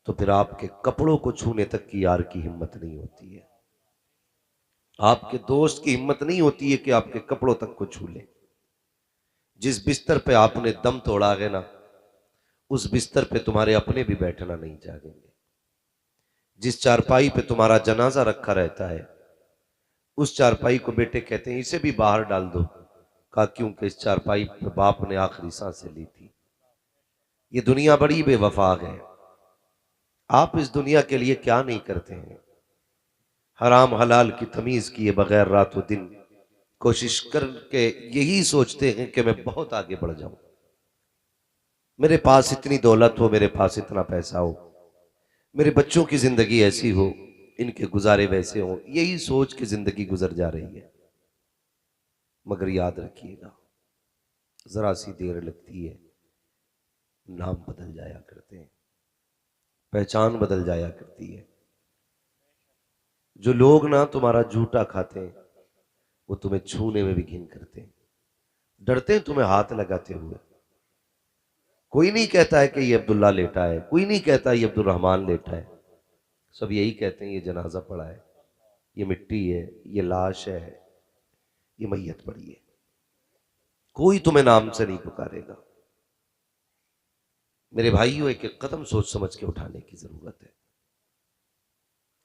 तो फिर आपके कपड़ों को छूने तक की यार की हिम्मत नहीं होती है। आपके दोस्त की हिम्मत नहीं होती है कि आपके कपड़ों तक को छू ले। जिस बिस्तर पे आपने दम तोड़ा है ना, उस बिस्तर पे तुम्हारे अपने भी बैठना नहीं चाहेंगे। जिस चारपाई पे तुम्हारा जनाजा रखा रहता है, उस चारपाई को बेटे कहते हैं इसे भी बाहर डाल दो। कहा क्योंकि इस चारपाई पे बाप ने आखिरी सांसें ली थी। ये दुनिया बड़ी बेवफा है। आप इस दुनिया के लिए क्या नहीं करते हैं। हराम हलाल की तमीज किए बगैर रातों दिन कोशिश करके यही सोचते हैं कि मैं बहुत आगे बढ़ जाऊं, मेरे पास इतनी दौलत हो, मेरे पास इतना पैसा हो, मेरे बच्चों की जिंदगी ऐसी हो, इनके गुजारे वैसे हो, यही सोच के जिंदगी गुजर जा रही है। मगर याद रखिएगा, जरा सी देर लगती है, नाम बदल जाया करते हैं, पहचान बदल जाया करती है। जो लोग ना तुम्हारा जूठा खाते हैं, वो तुम्हें छूने में भी घिन करते हैं, डरते हैं तुम्हें हाथ लगाते हुए। कोई नहीं कहता है कि ये अब्दुल्ला लेटा है, कोई नहीं कहता ये अब्दुल रहमान लेटा है। सब यही कहते हैं ये जनाजा पड़ा है, ये मिट्टी है, ये लाश है, ये मैयत पड़ी है। कोई तुम्हें नाम से नहीं पुकारेगा। मेरे भाइयों, एक एक कदम सोच समझ के उठाने की जरूरत है।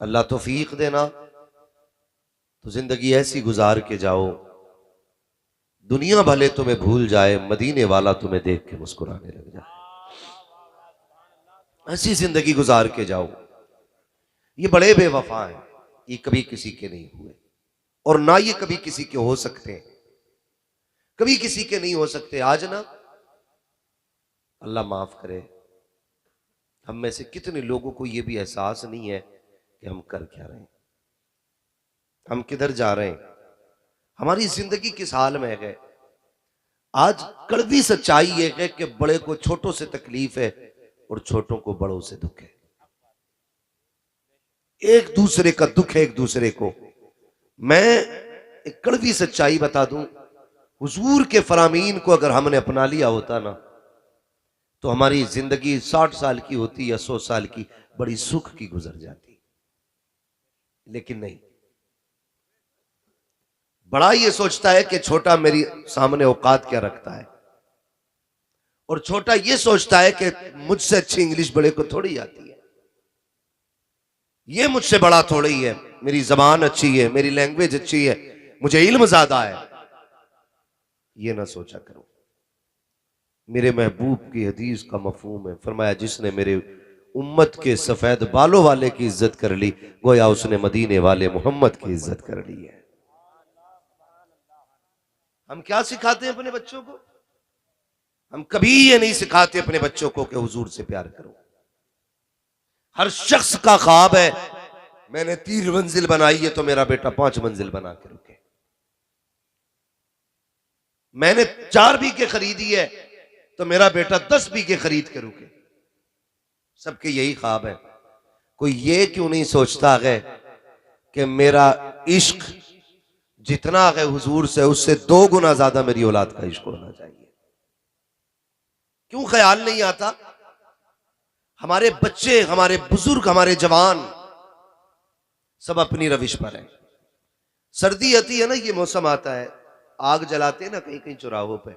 अल्लाह तौफीक देना तो जिंदगी ऐसी गुजार के जाओ, दुनिया भले तुम्हें भूल जाए, मदीने वाला तुम्हें देख के मुस्कुराने लग जाए। ऐसी जिंदगी गुजार के जाओ। ये बड़े बेवफा हैं, ये कभी किसी के नहीं हुए और ना ये कभी किसी के हो सकते हैं, कभी किसी के नहीं हो सकते। आज ना अल्लाह माफ करे, हम में से कितने लोगों को यह भी एहसास नहीं है कि हम कर क्या रहे हैं, हम किधर जा रहे हैं, हमारी जिंदगी किस हाल में है। आज कड़वी सच्चाई यह है कि बड़े को छोटों से तकलीफ है और छोटों को बड़ों से दुख है। एक दूसरे का दुख है एक दूसरे को। मैं एक कड़वी सच्चाई बता दूं, हुजूर के फरामीन को अगर हमने अपना लिया होता ना, तो हमारी जिंदगी 60 साल की होती या 100 साल की, बड़ी सुख की गुजर जाती। लेकिन नहीं, बड़ा ये सोचता है कि छोटा मेरी सामने औकात क्या रखता है, और छोटा ये सोचता है कि मुझसे अच्छी इंग्लिश बड़े को थोड़ी आती है, ये मुझसे बड़ा थोड़ी है, मेरी जबान अच्छी है, मेरी लैंग्वेज अच्छी है, मुझे इल्म ज्यादा है। ये ना सोचा करो। मेरे महबूब की हदीस का मफहूम है, फरमाया जिसने मेरे उम्मत के सफेद बालों वाले की इज्जत कर ली, गोया उसने मदीने वाले मोहम्मद की इज्जत कर ली है। हम क्या सिखाते हैं अपने बच्चों को? हम कभी ये नहीं सिखाते अपने बच्चों को कि हुजूर से प्यार करो। हर शख्स का ख्वाब है, मैंने 3 मंजिल बनाई है तो मेरा बेटा 5 मंजिल बना के रुके। मैंने 4 बीघे खरीदी है तो मेरा बेटा 10 बीघे खरीद के रुके। सबके यही ख्वाब है। कोई ये क्यों नहीं सोचता है कि मेरा इश्क जितना है हुजूर से, उससे 2 गुना ज्यादा मेरी औलाद का इश्क होना चाहिए? क्यों ख्याल नहीं आता? हमारे बच्चे, हमारे बुजुर्ग, हमारे जवान सब अपनी रविश पर है। सर्दी आती है ना, ये मौसम आता है, आग जलाते हैं ना कहीं कहीं चौराहों पे,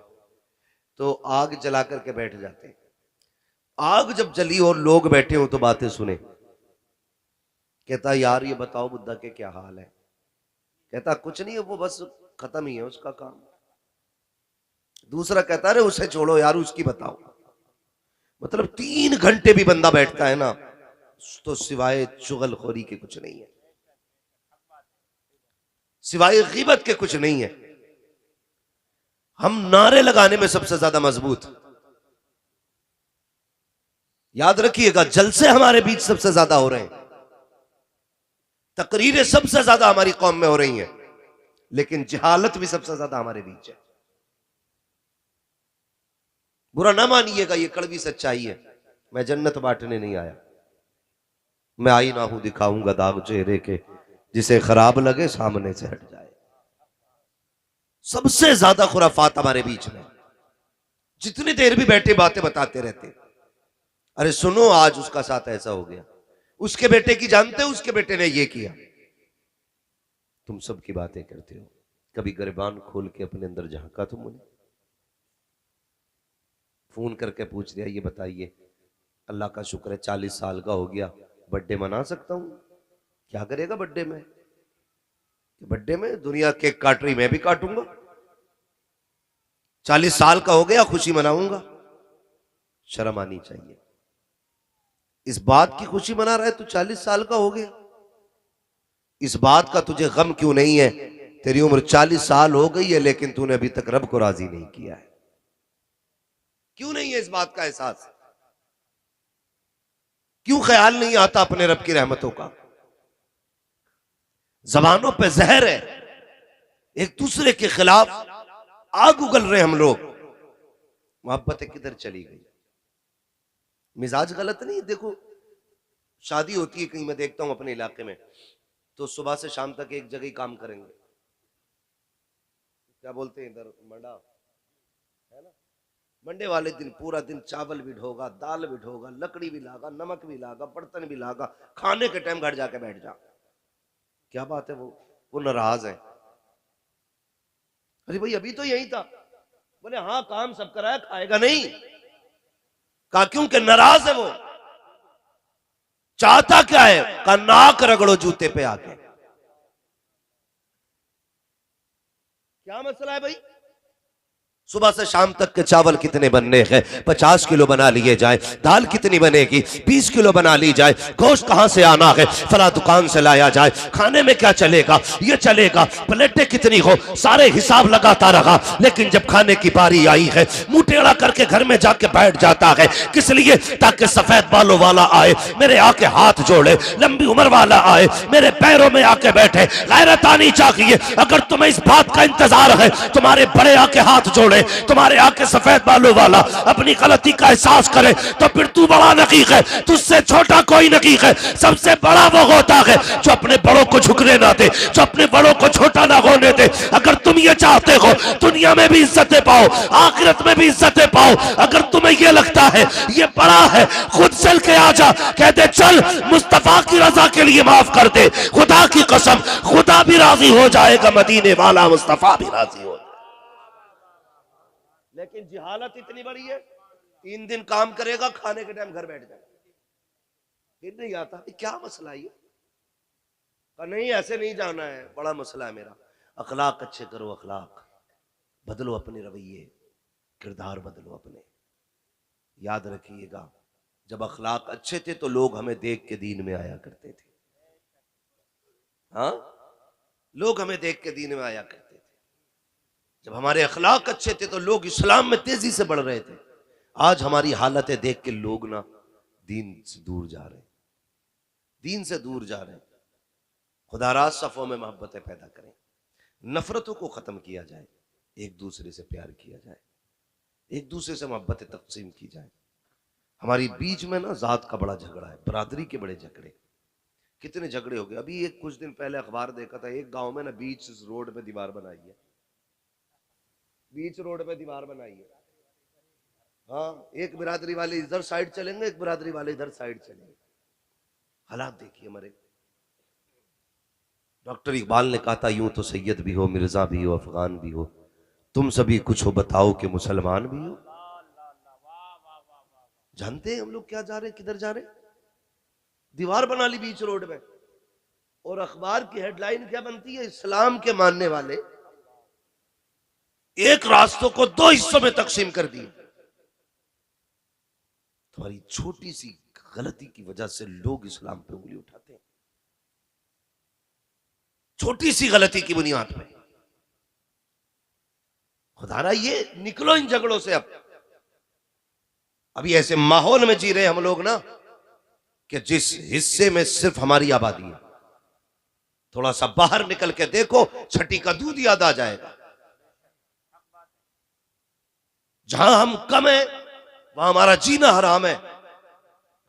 तो आग जला करके बैठ जाते हैं। आग जब जली और लोग बैठे हो तो बातें सुने। कहता यार ये बताओ बुद्धा के क्या हाल है? कहता कुछ नहीं है, वो बस खत्म ही है उसका काम। दूसरा कहता है उसे छोड़ो यार, उसकी बताओ। मतलब 3 घंटे भी बंदा बैठता है ना, तो सिवाय चुगलखोरी के कुछ नहीं है, सिवाय गीबत के कुछ नहीं है। हम नारे लगाने में सबसे ज्यादा मजबूत। याद रखिएगा, जलसे हमारे बीच सबसे ज्यादा हो रहे हैं, तकरीरें सबसे ज्यादा हमारी कौम में हो रही हैं, लेकिन जहालत भी सबसे ज्यादा हमारे बीच है। बुरा ना मानिएगा, ये कड़वी सच्चाई है। मैं जन्नत बांटने नहीं आया, मैं आईना हूं दिखाऊंगा दाग चेहरे के, जिसे खराब लगे सामने से हट जाए। सबसे ज्यादा खुराफात हमारे बीच में, जितनी देर भी बैठे बातें बताते रहते। अरे सुनो, आज उसका साथ ऐसा हो गया, उसके बेटे की जानते हो, उसके बेटे ने ये किया। तुम सब की बातें करते हो, कभी गिरबान खोल के अपने अंदर झांका तुमने? फोन करके पूछ दिया, ये बताइए, अल्लाह का शुक्र है 40 साल का हो गया, बर्थडे मना सकता हूं? क्या करेगा बर्थडे में? बर्थडे में दुनिया केक काट रही, मैं भी काटूंगा। 40 साल का हो गया, खुशी मनाऊंगा। शर्म आनी चाहिए। इस बात की खुशी मना रहा है तू 40 साल का हो गया, इस बात का तुझे गम क्यों नहीं है? तेरी उम्र 40 साल हो गई है, लेकिन तूने अभी तक रब को राजी नहीं किया है। क्यों नहीं है इस बात का एहसास? क्यों ख्याल नहीं आता अपने रब की रहमतों का? जबानों पे जहर है, एक दूसरे के खिलाफ आग उगल रहे हम लोग। मोहब्बतें किधर चली गई? मिजाज गलत नहीं। देखो, शादी होती है कहीं, मैं देखता हूं अपने इलाके में, तो सुबह से शाम तक एक जगह ही काम करेंगे। क्या बोलते हैं इधर, मंडा है ना? मंडे वाले दिन पूरा दिन चावल भी ढोगा, दाल भी ढोगा, लकड़ी भी लागा, नमक भी लागा, बर्तन भी लागा, खाने के टाइम घर जाके बैठ जा। क्या बात है? वो नाराज है। अरे भाई अभी तो यही था। बोले हाँ काम सब कराया, खाएगा नहीं। कहा क्यों? कि नाराज है वो। चाहता क्या है? कहा नाक रगड़ो जूते पे आके। क्या मसला है भाई? सुबह से शाम तक के चावल कितने बनने हैं? 50 किलो बना लिए जाए। दाल कितनी बनेगी? 20 किलो बना ली जाए। गोश्त कहां से आना है? फला दुकान से लाया जाए। खाने में क्या चलेगा? ये चलेगा। प्लेटें कितनी हो? सारे हिसाब लगाता रहा, लेकिन जब खाने की बारी आई है, मुंह टेढ़ा करके घर में जाके बैठ जाता है। किस लिए? ताकि सफेद बालों वाला आए, मेरे आके हाथ जोड़े, लंबी उम्र वाला आए, मेरे पैरों में आके बैठे। गैरत आनी चाहिए। अगर तुम्हें इस बात का इंतजार है, तुम्हारे बड़े आके हाथ जोड़े, तुम्हारे आके सफेद बालों वाला अपनी गलती का एहसास करे, तो फिर तू बड़ा नकीक है। तुझसे छोटा कोई नकीक है। सबसे बड़ा वो होता है जो अपने बड़ों को झुकने ना दे, जो अपने बड़ों को छोटा ना होने दे। अगर तुम ये चाहते हो दुनिया में भी इज्जतें पाओ, आखिरत में भी इज्जतें पाओ, अगर तुम्हें ये लगता है ये बड़ा है, खुद चल के आ जा, कह दे चल मुस्तफा की रजा के लिए माफ कर दे। खुदा की कसम, खुदा भी राजी हो जाएगा, मदीने वाला मुस्तफा भी राजी हो। लेकिन जिहालत इतनी बड़ी है, 3 दिन काम करेगा, खाने के टाइम घर बैठ जाएगा, फिर नहीं आता। क्या मसला है? नहीं ऐसे नहीं जाना है, बड़ा मसला है मेरा। अखलाक अच्छे करो, अखलाक बदलो, अपने रवैये किरदार बदलो अपने। याद रखिएगा, जब अखलाक अच्छे थे तो लोग हमें देख के दीन में आया करते थे। हाँ, लोग हमें देख के दीन में आया करते थे। जब हमारे अखलाक अच्छे थे तो लोग इस्लाम में तेजी से बढ़ रहे थे। आज हमारी हालतें देख के लोग ना दीन से दूर जा रहे, दीन से दूर जा रहे। खुदारा सफों में मोहब्बतें पैदा करें, नफरतों को खत्म किया जाए, एक दूसरे से प्यार किया जाए, एक दूसरे से मोहब्बतें तकसीम की जाए। हमारी बीच में ना जात का बड़ा झगड़ा है, बरादरी के बड़े झगड़े, कितने झगड़े हो गए। अभी एक कुछ दिन पहले अखबार देखा था, एक गांव में ना बीच रोड पे दीवार बनाई है, बीच रोड पे दीवार बनाई है। हाँ, एक बिरादरी वाले इधर साइड चलेंगे, एक बिरादरी वाले इधर साइड चलेंगे। हालात देखिए हमारे। डॉक्टर इकबाल ने कहा था, यूं तो सैयद भी हो, मिर्जा भी हो, अफगान भी हो, तुम सभी कुछ हो बताओ कि मुसलमान भी हो। जानते हैं हम लोग क्या जा रहे हैं, किधर जा रहे हैं? दीवार बना ली बीच रोड में, और अखबार की हेडलाइन क्या बनती है? इस्लाम के मानने वाले एक रास्तों को 2 हिस्सों में तकसीम कर दिए। तुम्हारी छोटी सी गलती की वजह से लोग इस्लाम पे उंगली उठाते हैं, छोटी सी गलती की बुनियाद पे। खुदारा ये निकलो इन झगड़ों से। अब अभी ऐसे माहौल में जी रहे हम लोग ना कि जिस हिस्से में सिर्फ हमारी आबादी है, थोड़ा सा बाहर निकल के देखो, छठी का दूध याद आ जाएगा। जहां हम कम है वहां हमारा जीना हराम है,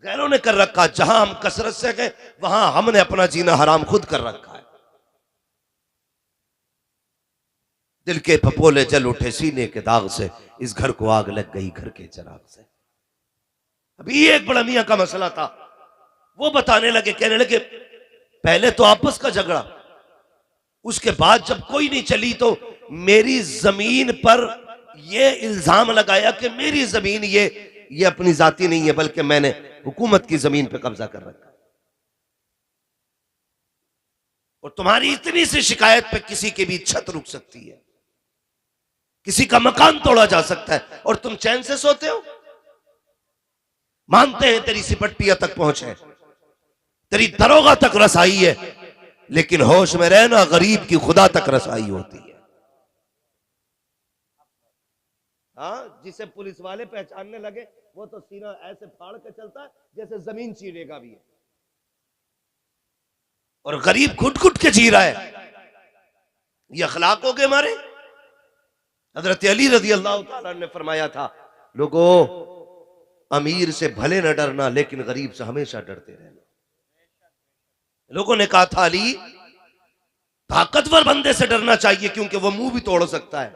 गैरों ने कर रखा। जहां हम कसरत से गए वहां हमने अपना जीना हराम खुद कर रखा है। दिल के फपोले जल उठे सीने के दाग से, इस घर को आग लग गई घर के चिराग से। अभी एक बड़ा मियां का मसला था, वो बताने लगे, कहने लगे पहले तो आपस का झगड़ा, उसके बाद जब कोई नहीं चली तो मेरी जमीन पर ये इल्जाम लगाया कि मेरी जमीन ये अपनी जाति नहीं है बल्कि मैंने हुकूमत की जमीन पे कब्जा कर रखा, और तुम्हारी इतनी सी शिकायत पे किसी की भी छत रुक सकती है, किसी का मकान तोड़ा जा सकता है, और तुम चैन से सोते हो। मानते हैं तेरी सिपट्टिया तक पहुंचे, तेरी दरोगा तक रसाई है, लेकिन होश में रहना, गरीब की खुदा तक रसाई होती है। हाँ, जिसे पुलिस वाले पहचानने लगे वो तो सीना ऐसे फाड़ के चलता है जैसे जमीन चीरेगा भी है, और गरीब घुट घुट के जी रहा है। ये अखलाक हो गए हमारे। हजरत अली रजी अल्लाह तआला ने फरमाया था, लोगों अमीर से भले न डरना लेकिन गरीब से हमेशा डरते रहना। लोगों ने कहा था अली ताकतवर बंदे से डरना चाहिए क्योंकि वो मुंह भी तोड़ सकता है,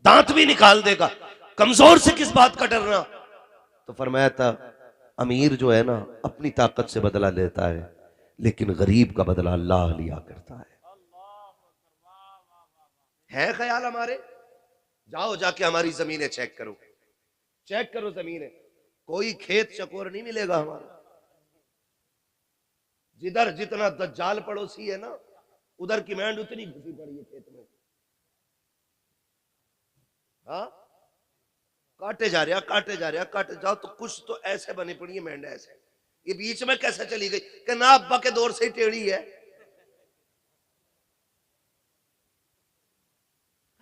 दांत भी निकाल देगा, कमजोर से किस बात का डरना। तो फरमाया था अमीर जो है ना अपनी ताकत से बदला लेता है लेकिन गरीब का बदला अल्लाह लिया करता है ख्याल हमारे। जाओ जाके हमारी जमीनें चेक करो, चेक करो जमीनें, कोई खेत चकोर नहीं मिलेगा हमारा। जिधर जितना दज्जाल पड़ोसी है ना उधर की मैंड उतनी घुसी पड़ी है खेत में। हाँ, काटे जा रहा, काटे जा रहा, काटे जाओ तो कुछ तो ऐसे बनी पड़ी है मैंड ऐसे, ये बीच में कैसे चली गई कि ना अब्बा के दौर से ही टेढ़ी है।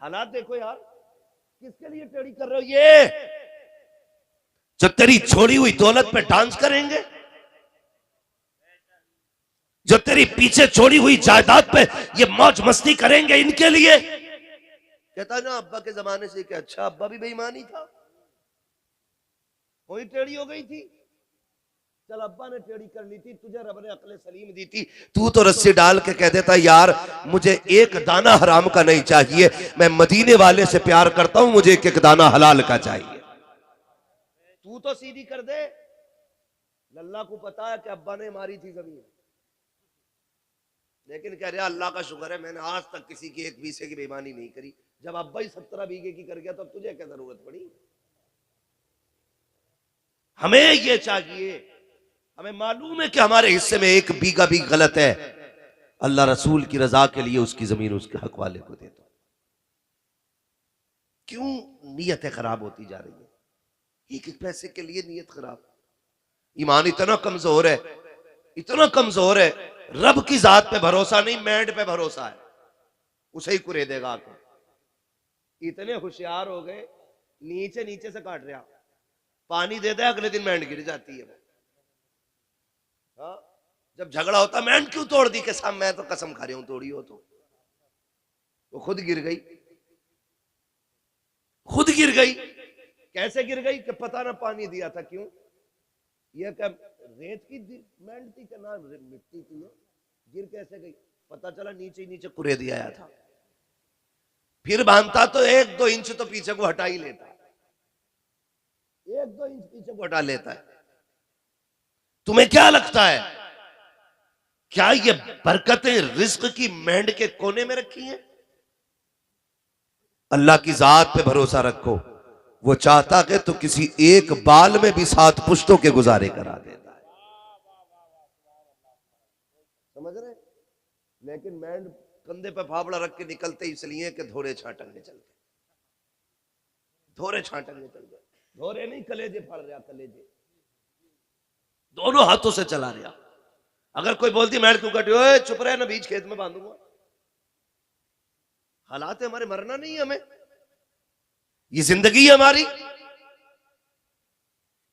हालात देखो यार, किसके लिए टेढ़ी कर रहे हो? ये जो तेरी छोड़ी हुई दौलत पे डांस करेंगे, जो तेरी पीछे छोड़ी हुई जायदाद पे ये मौज मस्ती करेंगे, इनके लिए। कहता ना अब्बा के जमाने से क्या अच्छा अब्बा भी बेईमानी था, वही टेढ़ी हो गई थी। चल अब्बा ने टेढ़ी कर ली थी, तुझे रब ने अक्ल सलीम दी थी, तू तो रस्सी डाल के कह देता यार मुझे एक दाना हराम का नहीं चाहिए, मैं मदीने वाले से प्यार करता हूं, मुझे एक एक दाना हलाल का चाहिए। तू तो सीधी कर दे। लल्ला को पता है कि अब्बा ने मारी थी जमीन, लेकिन कह रहा अल्लाह का शुक्र है मैंने आज तक किसी की एक बीसे की बेईमानी नहीं करी। जब अब्बा ही 17 बीघे की कर गया तो अब तुझे क्या जरूरत पड़ी? हमें ये चाहिए, हमें मालूम है कि हमारे हिस्से में एक बीघा भी गलत है, अल्लाह रसूल की रजा के लिए उसकी जमीन उसके हक वाले को दे दो। क्यों नीयतें खराब होती जा रही है? एक एक पैसे के लिए नीयत खराब। ईमान इतना कमजोर है, इतना कमजोर है, रब की जात पे भरोसा नहीं, मैंड पे भरोसा है, उसे ही कुरे देगा आके। इतने होशियार हो गए, नीचे नीचे से काट रहा, पानी दे दे अगले दिन मैंड गिर जाती है वो। हाँ, जब झगड़ा होता मैंड क्यों तोड़ दी, के सामने मैं तो कसम खा रही हूं तोड़ी हो तो। वो खुद गिर गई, खुद गिर गई। कैसे गिर गई कि पता ना पानी दिया था क्यों, यह क्या रेत की मैंड थी क्या ना मिट्टी की, गिर कैसे गई पता चला नीचे ही नीचे कुरे दिया था। फिर बांधता तो 1-2 इंच तो पीछे को हटा ही लेता, 1-2 इंच पीछे को हटा लेता है। तुम्हें क्या लगता है क्या ये बरकतें रिज्क की मैंड के कोने में रखी हैं? अल्लाह की जात पे भरोसा रखो, वो चाहता कि तो किसी एक बाल में भी 7 पुश्तों के गुजारे करा देता है। समझ रहे? लेकिन मैंड कंधे पे फावड़ा रख के निकलते इसलिए कि धोरे छाटंगे चल गए, धोरे छाटंगे चल गए, धोरे नहीं कलेजे फाड़ रहा, कलेजे दोनों हाथों से चला रहा। अगर कोई बोलती मैंड क्यों कटी, ओए चुप रहे ना, बीच खेत में बांधूंगा। हालात है हमारे, मरना नहीं है हमें, ये जिंदगी है हमारी,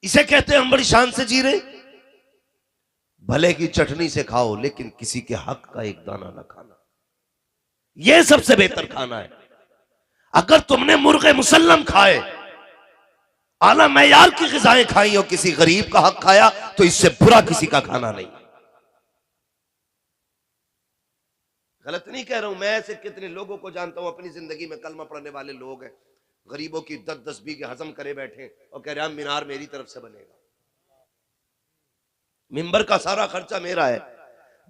इसे कहते हैं हम बड़ी शान से जी रहे। भले की चटनी से खाओ लेकिन किसी के हक का एक दाना ना खाना, यह सबसे बेहतर खाना है। अगर तुमने मुर्गे मुसल्लम खाए, आला मैयार की ग़िज़ाएं खाई और किसी गरीब का हक खाया तो इससे बुरा किसी का खाना नहीं। गलत नहीं कह रहा हूं, मैं ऐसे कितने लोगों को जानता हूं अपनी जिंदगी में, कलमा पढ़ने वाले लोग हैं, गरीबों की 10-10 बीघे हजम करे बैठे और कह रहे हैं मीनार मेरी तरफ से बनेगा। मिंबर का सारा खर्चा मेरा है,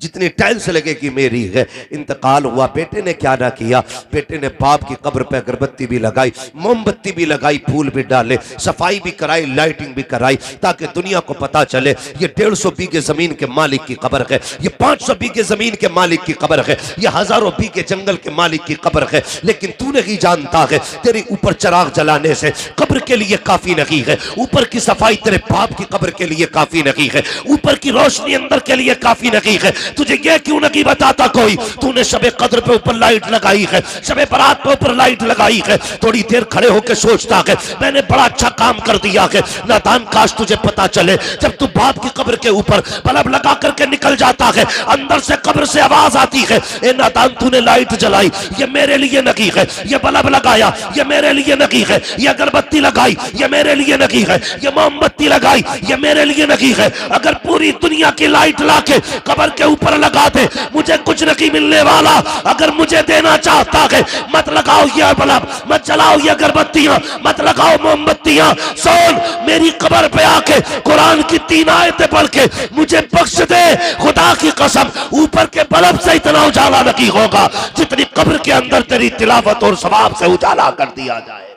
जितनी टाइल्स लगेगी मेरी है। इंतकाल हुआ, बेटे ने क्या ना किया, बेटे ने बाप की कब्र पे अगरबत्ती भी लगाई, मोमबत्ती भी लगाई, फूल भी डाले, सफाई भी कराई, लाइटिंग भी कराई, ताकि दुनिया को पता चले ये 150 बीघे जमीन के मालिक की कब्र है, ये 500 बीघे जमीन के मालिक की कब्र है, ये हजारों बीघे जंगल के मालिक की कब्र है। लेकिन तू नहीं जानता है तेरे ऊपर चराग जलाने से कब्र के लिए काफी नहीं है, ऊपर की सफाई तेरे बाप की कब्र के लिए काफी नहीं है, ऊपर की रोशनी अंदर के लिए काफी नहीं है। तुझे यह क्यों नहीं बताता कोई, तूने शबे कद्र पे ऊपर लाइट लगाई है, शबे बारात पे ऊपर लाइट लगाई है, थोड़ी देर खड़े होकर सोचता है मैंने बड़ा अच्छा काम कर दिया है। नादान, काश तुझे पता चले जब तू बाप की कब्र के ऊपर बल्ब लगा करके निकल जाता है, अंदर से कब्र से आवाज आती है, ए नादान तूने लाइट जलाई, ये मेरे लिए नहीं है, ये बल्ब लगाया ये मेरे लिए नहीं है, ये अगरबत्ती लगाई ये मेरे लिए नहीं है, ये मोमबत्ती लगाई ये मेरे लिए नहीं है। अगर पूरी दुनिया की लाइट लाके कब्र के ऊपर लगा दे, मुझे कुछ नहीं मिलने वाला। अगर मुझे देना चाहता है मत लगाओ ये बल्ब, मत जलाओ ये अगरबत्तियां, मत लगाओ मोमबत्तियां। सोन मेरी कब्र पे आके कुरान की 3 आयतें पढ़ के मुझे बख्श दे, खुदा की कसम ऊपर के बल्ब से इतना उजाला नहीं होगा जितनी कब्र के अंदर तेरी तिलावत और सवाब से उजाला कर दिया जाए।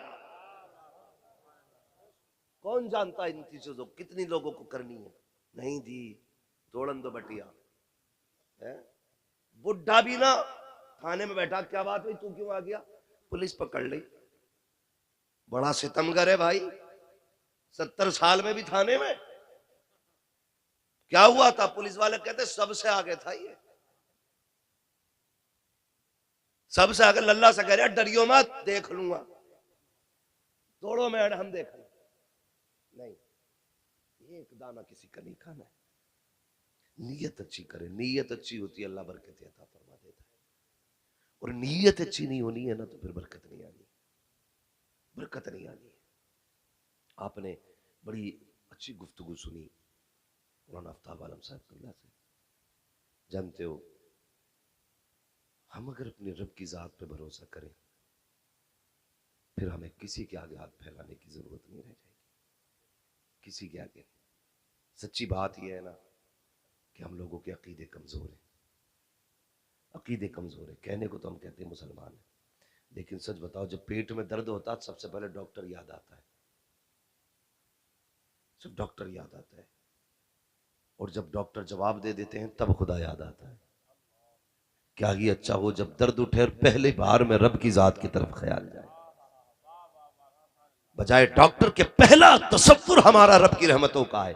कौन जानता इन चीजों को कितनी लोगों को करनी है। नहीं जी, दौड़न दो बटिया है? बुढ़ा भी ना थाने में बैठा, क्या बात हुई तू क्यों आ गया, पुलिस पकड़ ली, बड़ा सितमगर है भाई, 70 साल में भी थाने में। क्या हुआ था, पुलिस वाले कहते सबसे आगे था ये, सबसे आगे, लल्ला से कह रहा डरियो मत देख लूंगा, दौड़ो मैड हम देख लें। नहीं, एक दाना किसी का नहीं खाना है। नीयत अच्छी करे, नीयत अच्छी होती है अल्लाह बरकत अता फरमा देता है, और नीयत अच्छी नहीं होनी है ना तो फिर बरकत नहीं आनी, बरकत नहीं आनी है। आपने बड़ी अच्छी गुफ्तगू सुनी मौलाना आफ्ताब आलम साहब से। जानते हो, हम अगर अपने रब की जात पे भरोसा करें फिर हमें किसी के आगे हाथ फैलाने की जरूरत नहीं रह जाएगी, किसी के आगे। सच्ची बात यह है ना कि हम लोगों के अकीदे कमजोर हैं, अकीदे कमजोर है। कहने को तो हम कहते हैं मुसलमान हैं, लेकिन सच बताओ जब पेट में दर्द होता है सबसे पहले डॉक्टर याद आता है, सिर्फ डॉक्टर याद आता है, और जब डॉक्टर जवाब दे देते हैं तब खुदा याद आता है। क्या ही अच्छा हो जब दर्द उठे और पहले बार में रब की जात की तरफ ख्याल जाए, बजाय डॉक्टर के पहला तसव्वुर हमारा रब की रहमतों का है।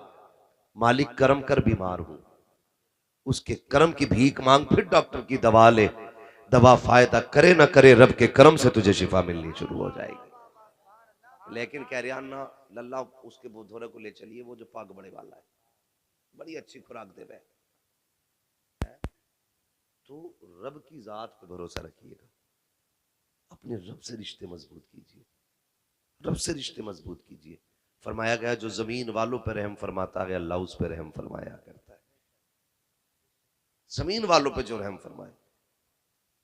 मालिक करम कर बीमार हूं, उसके करम की भीख मांग, फिर डॉक्टर की दवा ले, दवा फायदा करे ना करे रब के करम से तुझे शिफा मिलनी शुरू हो जाएगी। लेकिन कह रहा ना लल्ला उसके बुधोरे को ले चलिए, वो जो पाग बड़े वाला है, बड़ी अच्छी खुराक दे रहे। तो रब की जात पे भरोसा रखिएगा, अपने रब से रिश्ते मजबूत कीजिए, रब से रिश्ते मजबूत कीजिए। फरमाया गया जो जमीन वालों पर रहम फरमाता है अल्लाह उस पर रहम फरमाया करता है। जमीन वालों पे जो रहम फरमाए,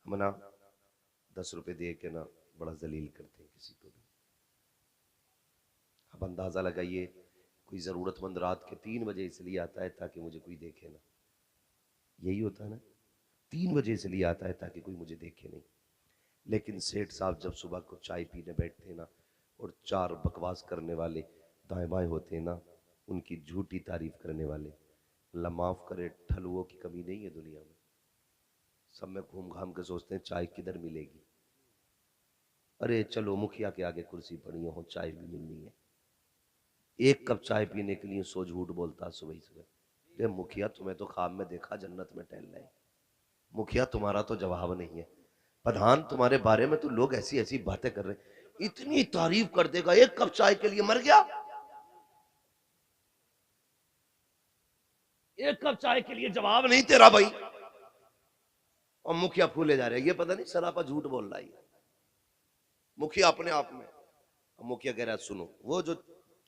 हम ना 10 रुपए दे के ना बड़ा जलील करते हैं किसी को भी। अब अंदाजा लगाइए, कोई जरूरतमंद रात के 3 बजे इसलिए आता है ताकि मुझे कोई देखे ना, यही होता है ना, 3 बजे इसलिए आता है ताकि कोई मुझे देखे नहीं। लेकिन सेठ साहब जब सुबह को चाय पीने बैठते हैं ना, और 4 बकवास करने वाले दाएं बाएं होते हैं ना, उनकी झूठी तारीफ करने वाले, अल्लाह माफ करे, ठलुओं की कमी नहीं है दुनिया में। सब में घूम घाम के सोचते हैं चाय किधर मिलेगी, अरे चलो मुखिया के आगे कुर्सी पड़ी हो, चाय भी मिलनी है। 1 कप चाय पीने के लिए सो झूठ बोलता सुबह ही सुबह। मुखिया तुम्हें तो ख्वाब में देखा जन्नत में टहल रहे, मुखिया तुम्हारा तो जवाब नहीं है, प्रधान तुम्हारे बारे में तो लोग ऐसी ऐसी बातें कर रहे, इतनी तारीफ कर देगा, 1 कप चाय के लिए मर गया, 1 कप चाय के लिए जवाब नहीं तेरा भाई, और मुखिया फूले जा रहे, ये पता नहीं सरापा झूठ बोल रहा है मुखिया अपने आप में। मुखिया कह रहा है सुनो, वो जो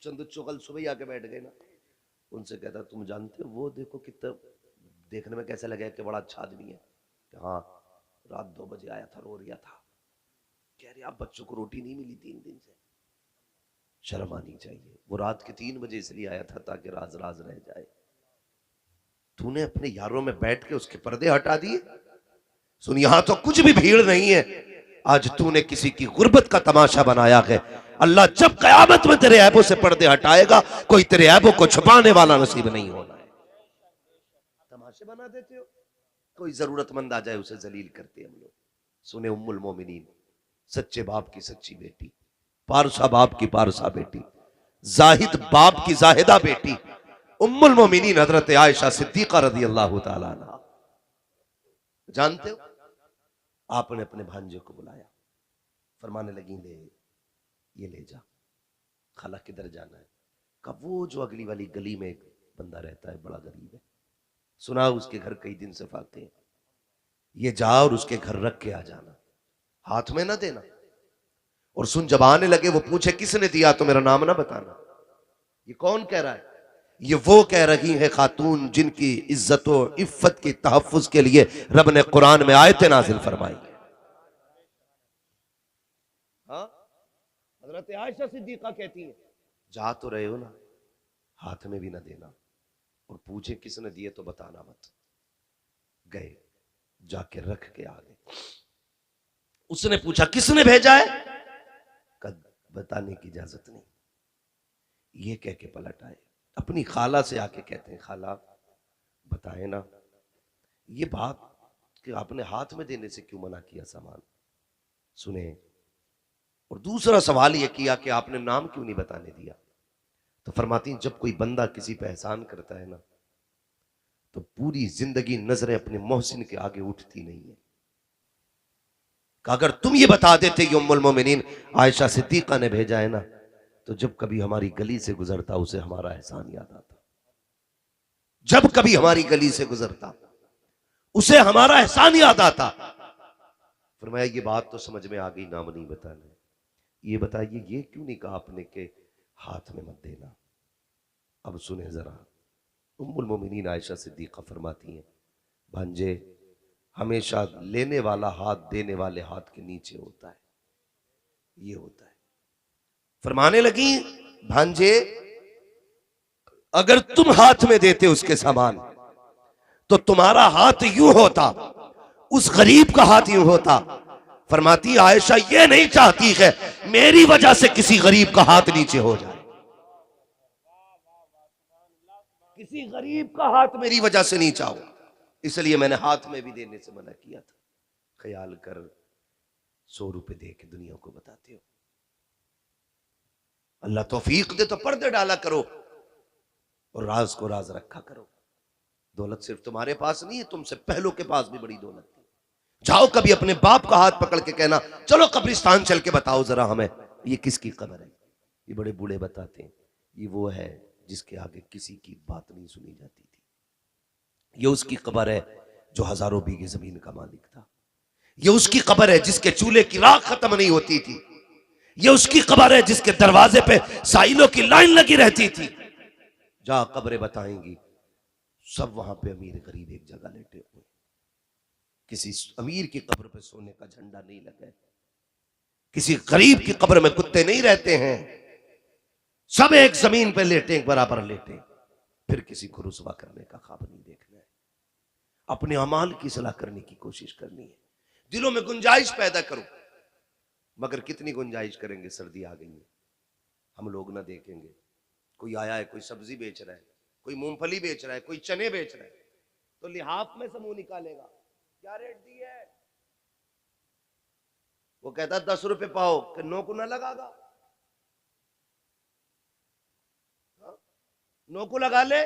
चंदू चुगल सुबह ही आके बैठ गए ना, उनसे कहता तुम जानते हो वो देखो कितना देखने में कैसा लगा कि बड़ा अच्छा आदमी है। हाँ, रात 2 बजे आया था, रो रहा था, कह रहे आप बच्चों को रोटी नहीं मिली 3 दिन से, शर्म आनी चाहिए। वो रात के 3 बजे इसलिए आया था ताकि राज राज रह जाए। तूने अपने यारों में बैठ के उसके पर्दे हटा दिए। सुन, यहां तो कुछ भी भीड़ नहीं है, आज तूने किसी की गुर्बत का तमाशा बनाया है। अल्लाह जब कयामत में तेरे ऐबों से पर्दे हटाएगा, कोई तेरे ऐबों को छुपाने वाला नसीब नहीं होना है। तमाशे बना देते हो, कोई जरूरतमंद आ जाए उसे जलील करते हम लोग। सुने, उम्मुल मोमिनीन, सच्चे बाप की सच्ची बेटी, पारसा बाप की पारसा बेटी, जाहिद बाप की जाहिदा बेटी, उम्मुल मोमिनीन हजरत आयशा सिद्दीका रज़ी अल्लाह ताला अन्हा। जानते हो, आपने अपने भांजे को बुलाया, फरमाने लगी ले ये ले जा। खाला किधर जाना है? कहा वो जो अगली वाली गली में एक बंदा रहता है, बड़ा गरीब है, सुना उसके घर कई दिन से फाके हैं, ये जा और उसके घर रख के आ जाना, हाथ में ना देना। और सुन, जब आने लगे वो पूछे किसने दिया तो मेरा नाम ना बताना। ये कौन कह रहा है? ये वो कह रही है खातून जिनकी इज्जत और इफ्फत की तहफ्फुज के लिए रब ने कुरान में आयतें नाजिल फरमाई। हाँ, हजरत आयशा सिद्दीका कहती है, जा तो रहे हो ना, हाथ में भी ना देना, और पूछे किसने दिए तो बताना मत। गए, जाके रख के आ गए। उसने पूछा किसने भेजा है? कद बताने की इजाजत नहीं। ये कह के पलट आए, अपनी खाला से आके कहते हैं, खाला बताए ना ये बात कि आपने हाथ में देने से क्यों मना किया सामान। सुने, और दूसरा सवाल यह किया कि आपने नाम क्यों नहीं बताने दिया। तो फरमाती, जब कोई बंदा किसी पे एहसान करता है ना, तो पूरी जिंदगी नजरें अपने मोहसिन के आगे उठती नहीं है। अगर तुम ये बता देते कि उम्मुल मोमिनीन आयशा सिद्दीका ने भेजा है ना, तो जब कभी हमारी गली से गुजरता उसे हमारा एहसान याद आता। जब कभी हमारी गली से गुजरता उसे हमारा एहसान याद आता। फरमाया ये बात तो समझ में आ गई, नाम नहीं बताना। ये बताइए ये क्यों नहीं कहा आपने के हाथ में मत देना। अब सुने जरा, उम्मुल मोमिनीन आयशा सिद्दीका फरमाती हैं, भांजे हमेशा लेने वाला हाथ देने वाले हाथ के नीचे होता है, ये होता है। फरमाने लगी, भांजे अगर तुम हाथ में देते उसके सामान तो तुम्हारा हाथ यूं होता, उस गरीब का हाथ यूं होता। फरमाती आयशा ये नहीं चाहती है मेरी वजह से किसी गरीब का हाथ नीचे हो जाए, किसी गरीब का हाथ मेरी वजह से नीचा हो, इसलिए मैंने हाथ में भी देने से मना किया था। ख्याल कर, 100 रुपए दे के दुनिया को बताते हो। अल्लाह तौफीक दे तो पर्दे डाला करो और राज को राज रखा करो। दौलत सिर्फ तुम्हारे पास नहीं है, तुमसे पहलों के पास भी बड़ी दौलत थी। जाओ कभी अपने बाप का हाथ पकड़ के कहना, चलो कब्रिस्तान चल के बताओ जरा हमें ये किसकी कब्र है। ये बड़े बूढ़े बताते हैं, ये वो है जिसके आगे किसी की बात नहीं सुनी जाती थी। ये उसकी कब्र है जो हजारों बीघे जमीन का मालिक था। ये उसकी कब्र है जिसके चूल्हे की राख खत्म नहीं होती थी। ये उसकी कब्र है जिसके दरवाजे पे साइलों की लाइन लगी रहती थी। जा कब्रें बताएंगी, सब वहां पे अमीर गरीब एक जगह लेटे हुए। किसी अमीर की कब्र पे सोने का झंडा नहीं लगा है, किसी गरीब की कब्र में कुत्ते नहीं रहते हैं। सब एक जमीन पे लेटे, एक बराबर लेटे। फिर किसी को रुसवा करने का ख्वाब नहीं देखना है, अपने अमाल की सलाह करने की कोशिश करनी है। दिलों में गुंजाइश पैदा करो, मगर कितनी गुंजाइश करेंगे, सर्दी आ गई है, हम लोग ना देखेंगे। कोई आया है, कोई सब्जी बेच रहा है, कोई मूंगफली बेच रहा है, कोई चने बेच रहा है, तो लिहाफ में से मुंह निकालेगा, क्या रेट दी है? वो कहता 10 रुपए पाओ, कि 9 को ना लगागा, 9 को लगा ले।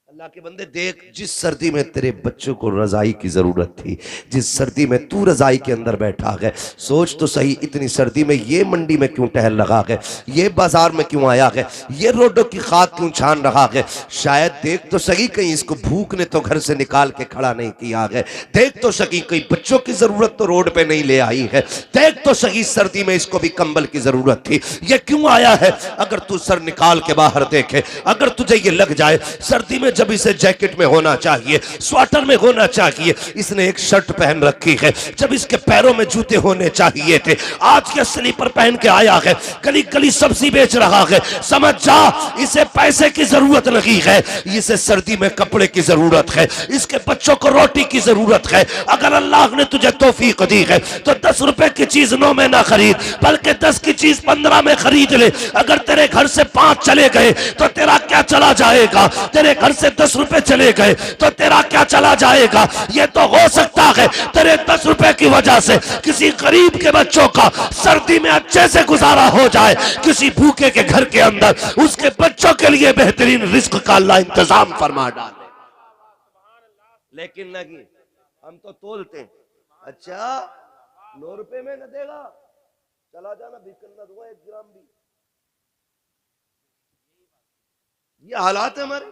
अल्लाह के बंदे देख, जिस सर्दी में तेरे बच्चों को रजाई की जरूरत थी, जिस सर्दी में तू रजाई के अंदर बैठा है, सोच तो सही इतनी सर्दी में ये मंडी में क्यों टहल रहा है, ये बाजार में क्यों आया है, ये रोडों की खाद क्यों छान रहा है। शायद देख तो सही कहीं इसको भूख ने तो घर से निकाल के खड़ा नहीं किया है। देख तो सही कहीं बच्चों की जरूरत तो रोड पे नहीं ले आई है। देख तो सही सर्दी में इसको भी कंबल की जरूरत थी, ये क्यों आया है। अगर तू सर निकाल के बाहर देखे, अगर तुझे ये लग जाए सर्दी में जब इसे जैकेट में होना चाहिए, स्वेटर में होना चाहिए, इसने एक शर्ट पहन रखी है जब इसके पैरों में जूते होने चाहिए थे। आज के स्लीपर पहन के आया है, गली गली सब्जी बेच रहा है। समझ जा, इसे पैसे की जरूरत नहीं है, इसे सर्दी में कपड़े की जरूरत है, इसके बच्चों को रोटी की जरूरत है। अगर अल्लाह ने तुझे तौफीक दी है तो 10 रुपए की चीज 9 में ना खरीद, बल्कि 10 की चीज 15 में खरीद ले। अगर तेरे घर से 5 चले गए तो तेरा क्या चला जाएगा? तेरे घर से 10 रुपए चले गए तो तेरा क्या चला जाएगा? ये तो हो सकता है तेरे 10 रुपए की वजह से किसी गरीब के बच्चों का सर्दी में अच्छे से गुजारा हो जाए, किसी भूखे के घर के अंदर उसके बच्चों के लिए बेहतरीन रिस्क का अल्लाह इंतजाम फरमा डाले। लेकिन नहीं, हम तो तोलते हैं। अच्छा 9 रुपए में न देगा, चला जाना, बिकन न दूंगा 1 ग्राम भी। ये हालात है हमारे।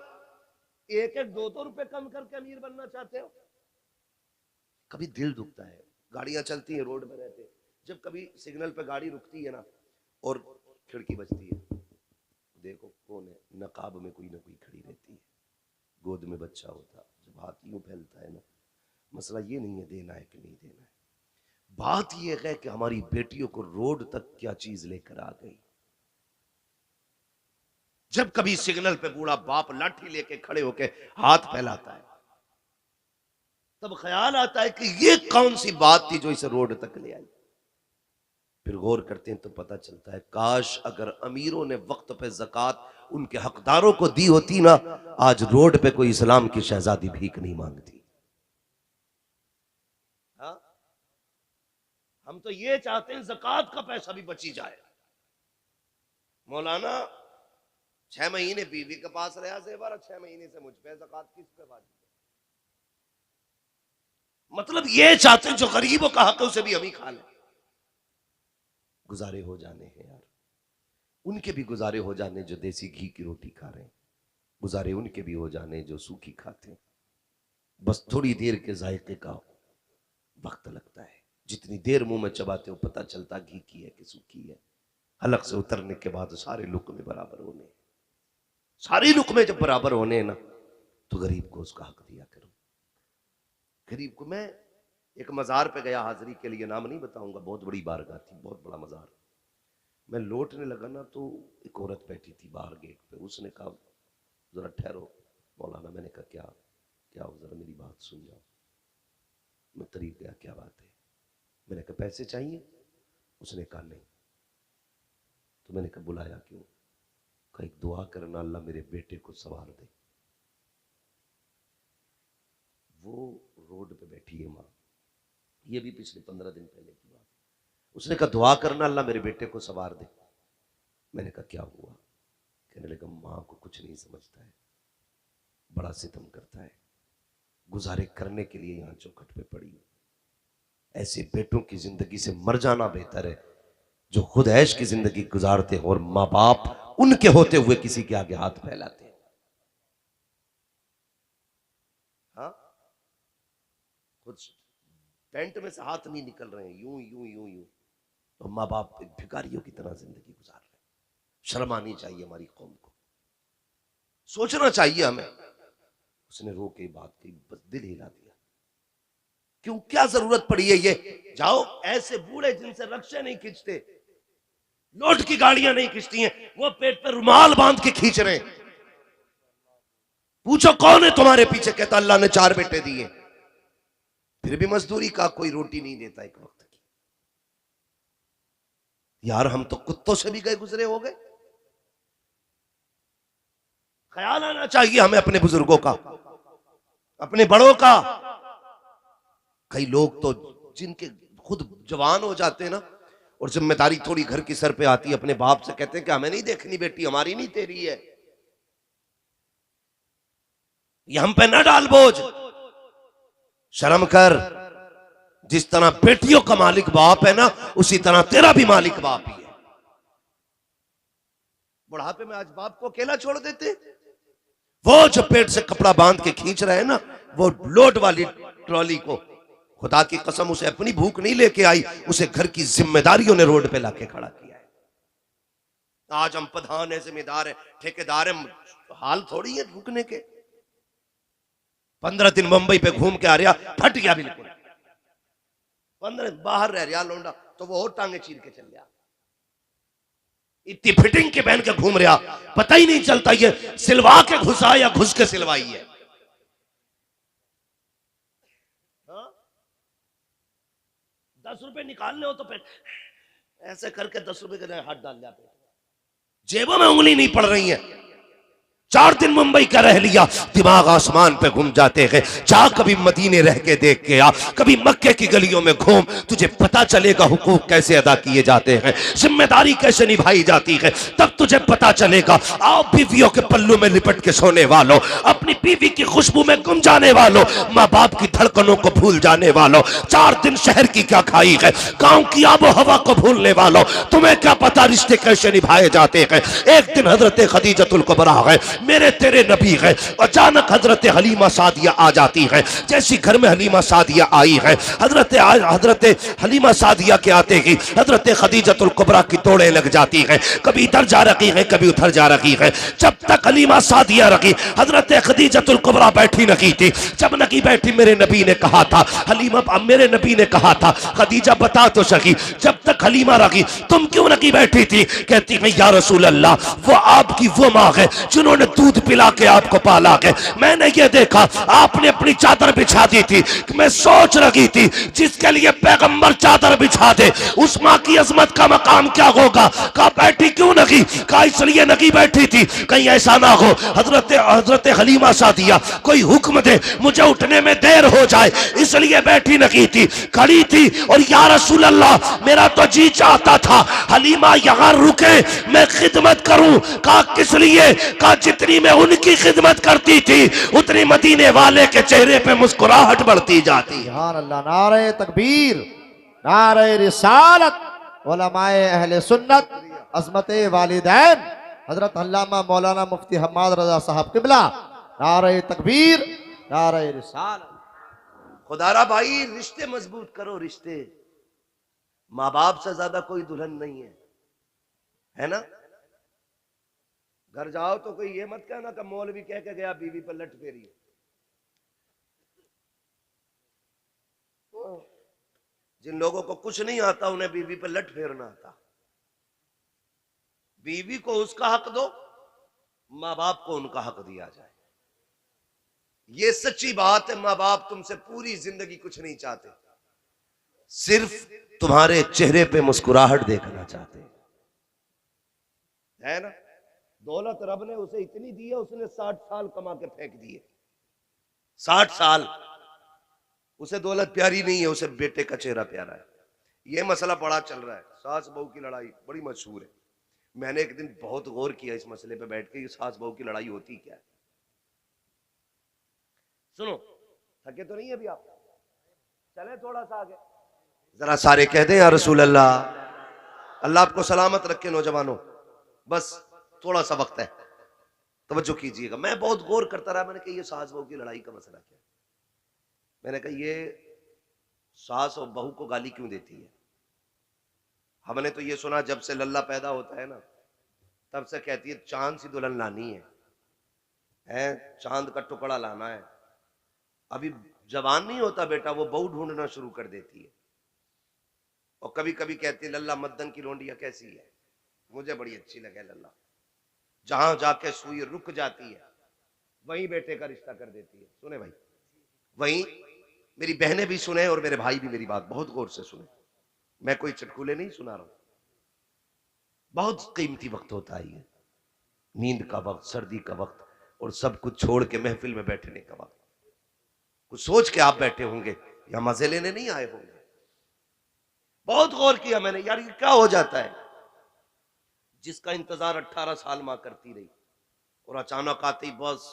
1-1, 2-2 रुपए कम करके अमीर बनना चाहते हो। कभी दिल दुखता है, गाड़ियां चलती हैं, रोड में रहते हैं, जब कभी सिग्नल पे गाड़ी रुकती है ना और खिड़की बजती है, देखो कौन है, नकाब में कोई ना कोई खड़ी रहती है, गोद में बच्चा होता, जब हाथ यूं फैलता है ना। मसला ये नहीं है देना है कि नहीं देना है, बात यह है कि हमारी बेटियों को रोड तक क्या चीज लेकर आ गई। जब कभी सिग्नल पे बूढ़ा बाप लाठी लेके खड़े होके हाथ फैलाता है, तब ख्याल आता है कि ये कौन सी बात थी जो इसे रोड तक ले आई। फिर गौर करते हैं तो पता चलता है, काश अगर अमीरों ने वक्त पे ज़कात उनके हकदारों को दी होती ना, आज रोड पे कोई इस्लाम की शहजादी भीख नहीं मांगती। हाँ? हम तो ये चाहते हैं ज़कात का पैसा भी बची जाए। मौलाना 6 महीने बीवी के पास रहा ज़ेवर, 6 महीने से मुझ पे ज़कात किस पे वाजिब है? मतलब ये चाहते हैं जो गरीबों का हक है उसे भी हम ही खा लें। गुजारे हो जाने हैं यार, उनके भी गुजारे हो जाने जो देसी घी की रोटी खा रहे हैं, गुजारे उनके भी हो जाने जो सूखी खाते हैं। बस थोड़ी देर के जायके का वक्त लगता है, जितनी देर मुंह में चबाते हो पता चलता घी की है कि सूखी है। हलक से उतरने के बाद सारे लुक़्मे बराबर होने, सारे लुक़्मे जब बराबर होने ना तो गरीब को उसका हक दिया करो। गरीब को, मैं एक मज़ार पे गया हाजिरी के लिए, नाम नहीं बताऊंगा, बहुत बड़ी बारगाह थी, बहुत बड़ा मज़ार। मैं लौटने लगा ना तो एक औरत बैठी थी बाहर गेट पे, उसने कहा जरा ठहरो मौलाना। मैंने कहा क्या क्या हो, जरा मेरी बात सुन जाओ। मैं करीब गया, क्या बात है? मैंने कहा पैसे चाहिए? उसने कहा नहीं। तो मैंने कहा बुलाया क्यों? कहा एक दुआ करना अल्लाह मेरे बेटे को संवार दे। वो रोड पे बैठी है माँ, ये भी पिछले 15 दिन पहले की बात। उसने कहा दुआ करना अल्लाह मेरे बेटे को संवार दे। मैंने कहा क्या हुआ? कहने लगा माँ को कुछ नहीं समझता है, बड़ा सितम करता है, गुजारे करने के लिए यहाँ चौखट पे पड़ी। ऐसे बेटों की जिंदगी से मर जाना बेहतर है जो खुद ऐश की जिंदगी गुजारते हैं और माँ बाप उनके होते हुए किसी के आगे हाथ फैलाते हैं। हाँ, खुद पैंट में से हाथ नहीं निकल रहे हैं, यूं यूं यूं यूं, तो माँ बाप भिखारियों की तरह जिंदगी गुजार रहे हैं। शर्म आनी चाहिए हमारी कौम को, सोचना चाहिए हमें। उसने रो के बात की, बस दिल हिला दिया। क्यों, क्या जरूरत पड़ी है ये? जाओ, ऐसे बूढ़े जिनसे रक्शे नहीं खींचते, लोट की गाड़ियां नहीं खींचती हैं, वो पेट पर रुमाल बांध के खींच रहे हैं। पूछो कौन है तुम्हारे पीछे? कहता अल्लाह ने 4 बेटे दिए, फिर भी मजदूरी का कोई रोटी नहीं देता एक वक्त की। यार हम तो कुत्तों से भी गए गुजरे हो गए। ख्याल आना चाहिए हमें अपने बुजुर्गों का, अपने बड़ों का। कई लोग तो जिनके खुद जवान हो जाते हैं ना और जिम्मेदारी थोड़ी घर की सर पे आती है, अपने बाप से कहते हैं कि हमें नहीं देखनी बेटी, हमारी नहीं तेरी है, ये हम पे ना डाल बोझ, शर्म कर। जिस तरह बेटियों का मालिक बाप है ना, उसी तरह तेरा भी मालिक बाप ही है। बुढ़ापे में आज बाप को अकेला छोड़ देते। वो जो पेट से कपड़ा बांध के खींच रहे हैं ना, वो लोड वाली ट्रॉली को, खुदा की कसम उसे अपनी भूख नहीं लेके आई, उसे घर की जिम्मेदारियों ने रोड पे लाके खड़ा किया है। आज हम प्रधान है, जिम्मेदार है, ठेकेदार है, हाल थोड़ी है रुकने के। 15 दिन मुंबई पे घूम के आ रहा, फट गया बिल्कुल। 15 दिन बाहर रह रहा लौंडा, तो वो और टांगे चीर के चल गया। इतनी फिटिंग के पहन के घूम रहा, पता ही नहीं चलता ये सिलवा के घुसा या घुस के सिलवाई है। हाँ? 10 रुपए निकालने हो तो फिर ऐसे करके 10 रुपए के हाथ डाल दिया, जेबों में उंगली नहीं पड़ रही है। 4 दिन मुंबई का रह लिया, दिमाग आसमान पे घूम जाते हैं। जा कभी मदीने रह के देख के आ, कभी मक्के की गलियों में घूम, तुझे पता चलेगा हुकूक कैसे अदा किए जाते हैं, जिम्मेदारी कैसे निभाई जाती है, तब तुझे पता चलेगा। आओ बीवियों के पल्लू में लिपट के सोने वालों, अपनी बीवी की खुशबू में गुम जाने वालों, माँ बाप की धड़कनों को भूल जाने वालों, 4 दिन शहर की क्या खाई है, गांव की आबो हवा को भूलने वालों, तुम्हें क्या पता रिश्ते कैसे निभाए जाते हैं। एक दिन हजरत खदीजतुल कुबरा है, मेरे तेरे नबी है, अचानक हजरत हलीमा सादिया आ जाती है। जैसी घर में हलीमा सादिया आई है, हजरत हलीमा सादिया के आते ही हजरत खदीजतुल कुबरा की दौड़े लग जाती है। कभी इधर जा रही है, कभी उधर जा रही है। जब तक हलीमा सादिया रखी, हजरत खदीजतुल कुबरा बैठी नहीं थी। जब नहीं बैठी, मेरे नबी ने कहा था, हलीमा, मेरे नबी ने कहा था, खदीजा बता तो सकी, जब तक हलीमा रखी तुम क्यों नहीं बैठी थी? कहती है, या रसूल अल्लाह, वो आपकी वो माँ है जिन्होंने दूध पिला के आपको पाला है। मैंने ये देखा आपने अपनी चादर बिछा दी थी, मैं सोच रही थी जिसके लिए पैगंबर चादर बिछा दे, उस माँ की अजमत का मकाम क्या होगा। कहा बैठी क्यों नहीं? कहा इसलिए नहीं बैठी थी, कहीं ऐसा ना हो हजरत हलीमा सादिया कोई हुक्म दे, मुझे उठने में देर हो जाए, इसलिए बैठी नहीं थी, खड़ी थी। और या रसूल अल्लाह, मेरा तो जी चाहता था हलीमा यहाँ रुके, मैं खिदमत करूं। कहा किस लिए? कहा जितनी मैं उनकी खिदमत करती थी, उतनी मदीने वाले के चेहरे पे मुस्कुराहट बढ़ती जाती। सुभान अल्लाह। नारे तकबीर, नारे रिसालत, उलमाए अहले सुन्नत, अज़मते वालिदैन, हजरत अल्लामा मौलाना मुफ्ती हम्माद रजा साहब किबला, नारे तकबीर, नारे रिसालत। खुदारा भाई, रिश्ते मजबूत करो, रिश्ते। माँ बाप से ज्यादा कोई दुल्हन नहीं है ना? घर जाओ तो कोई ये मत कहना कि मौलवी कह के गया बीवी पर लट फेरी। जिन लोगों को कुछ नहीं आता, उन्हें बीवी पर लट फेरना आता। बीवी को उसका हक दो, माँ बाप को उनका हक दिया जाए। ये सच्ची बात है। माँ बाप तुमसे पूरी जिंदगी कुछ नहीं चाहते, सिर्फ तुम्हारे चेहरे पे मुस्कुराहट देखना चाहते है ना? दौलत रब ने उसे इतनी दी है, उसने 60 साल कमा के फेंक दिए। 60 साल उसे दौलत प्यारी नहीं है, उसे बेटे का चेहरा प्यारा है। यह मसला बड़ा चल रहा है, सास बहू की लड़ाई बड़ी मशहूर है। मैंने एक दिन बहुत गौर किया इस मसले पे बैठ के, ये सास बहू की लड़ाई होती क्या है। सुनो, थके तो नहीं अभी आप? चले थोड़ा सा आगे, जरा सारे कह दें या रसूल अल्लाह। अल्लाह आपको सलामत रखे नौजवानों। बस थोड़ा सा वक्त है, तवज्जो कीजिएगा। मैं बहुत गौर करता रहा, मैंने कहा ये सास बहू की लड़ाई का मसला क्या है। मैंने कहा ये सास और बहू को गाली क्यों देती है। हमने तो ये सुना जब से लल्ला पैदा होता है ना, तब से कहती है चांद सी दुल्हन लानी है, चांद का टुकड़ा लाना है। अभी जवान नहीं होता बेटा, वो बहू ढूंढना शुरू कर देती है। और कभी कभी कहती है लल्ला मद्दन की लोंडिया कैसी है, मुझे बड़ी अच्छी लगे लल्ला। जहां जाके सुई रुक जाती है, वहीं बेटे का रिश्ता कर देती है। सुने भाई, वहीं मेरी बहनें भी सुने और मेरे भाई भी मेरी बात बहुत गौर से सुने। मैं कोई चटकुले नहीं सुना रहा हूं। बहुत कीमती वक्त होता है ये, नींद का वक्त, सर्दी का वक्त, और सब कुछ छोड़ के महफिल में बैठने का वक्त। कुछ सोच के आप बैठे होंगे या मजे लेने नहीं आए होंगे। बहुत गौर किया मैंने, यार ये क्या हो जाता है। जिसका इंतजार 18 साल मां करती रही, और अचानक आते ही बस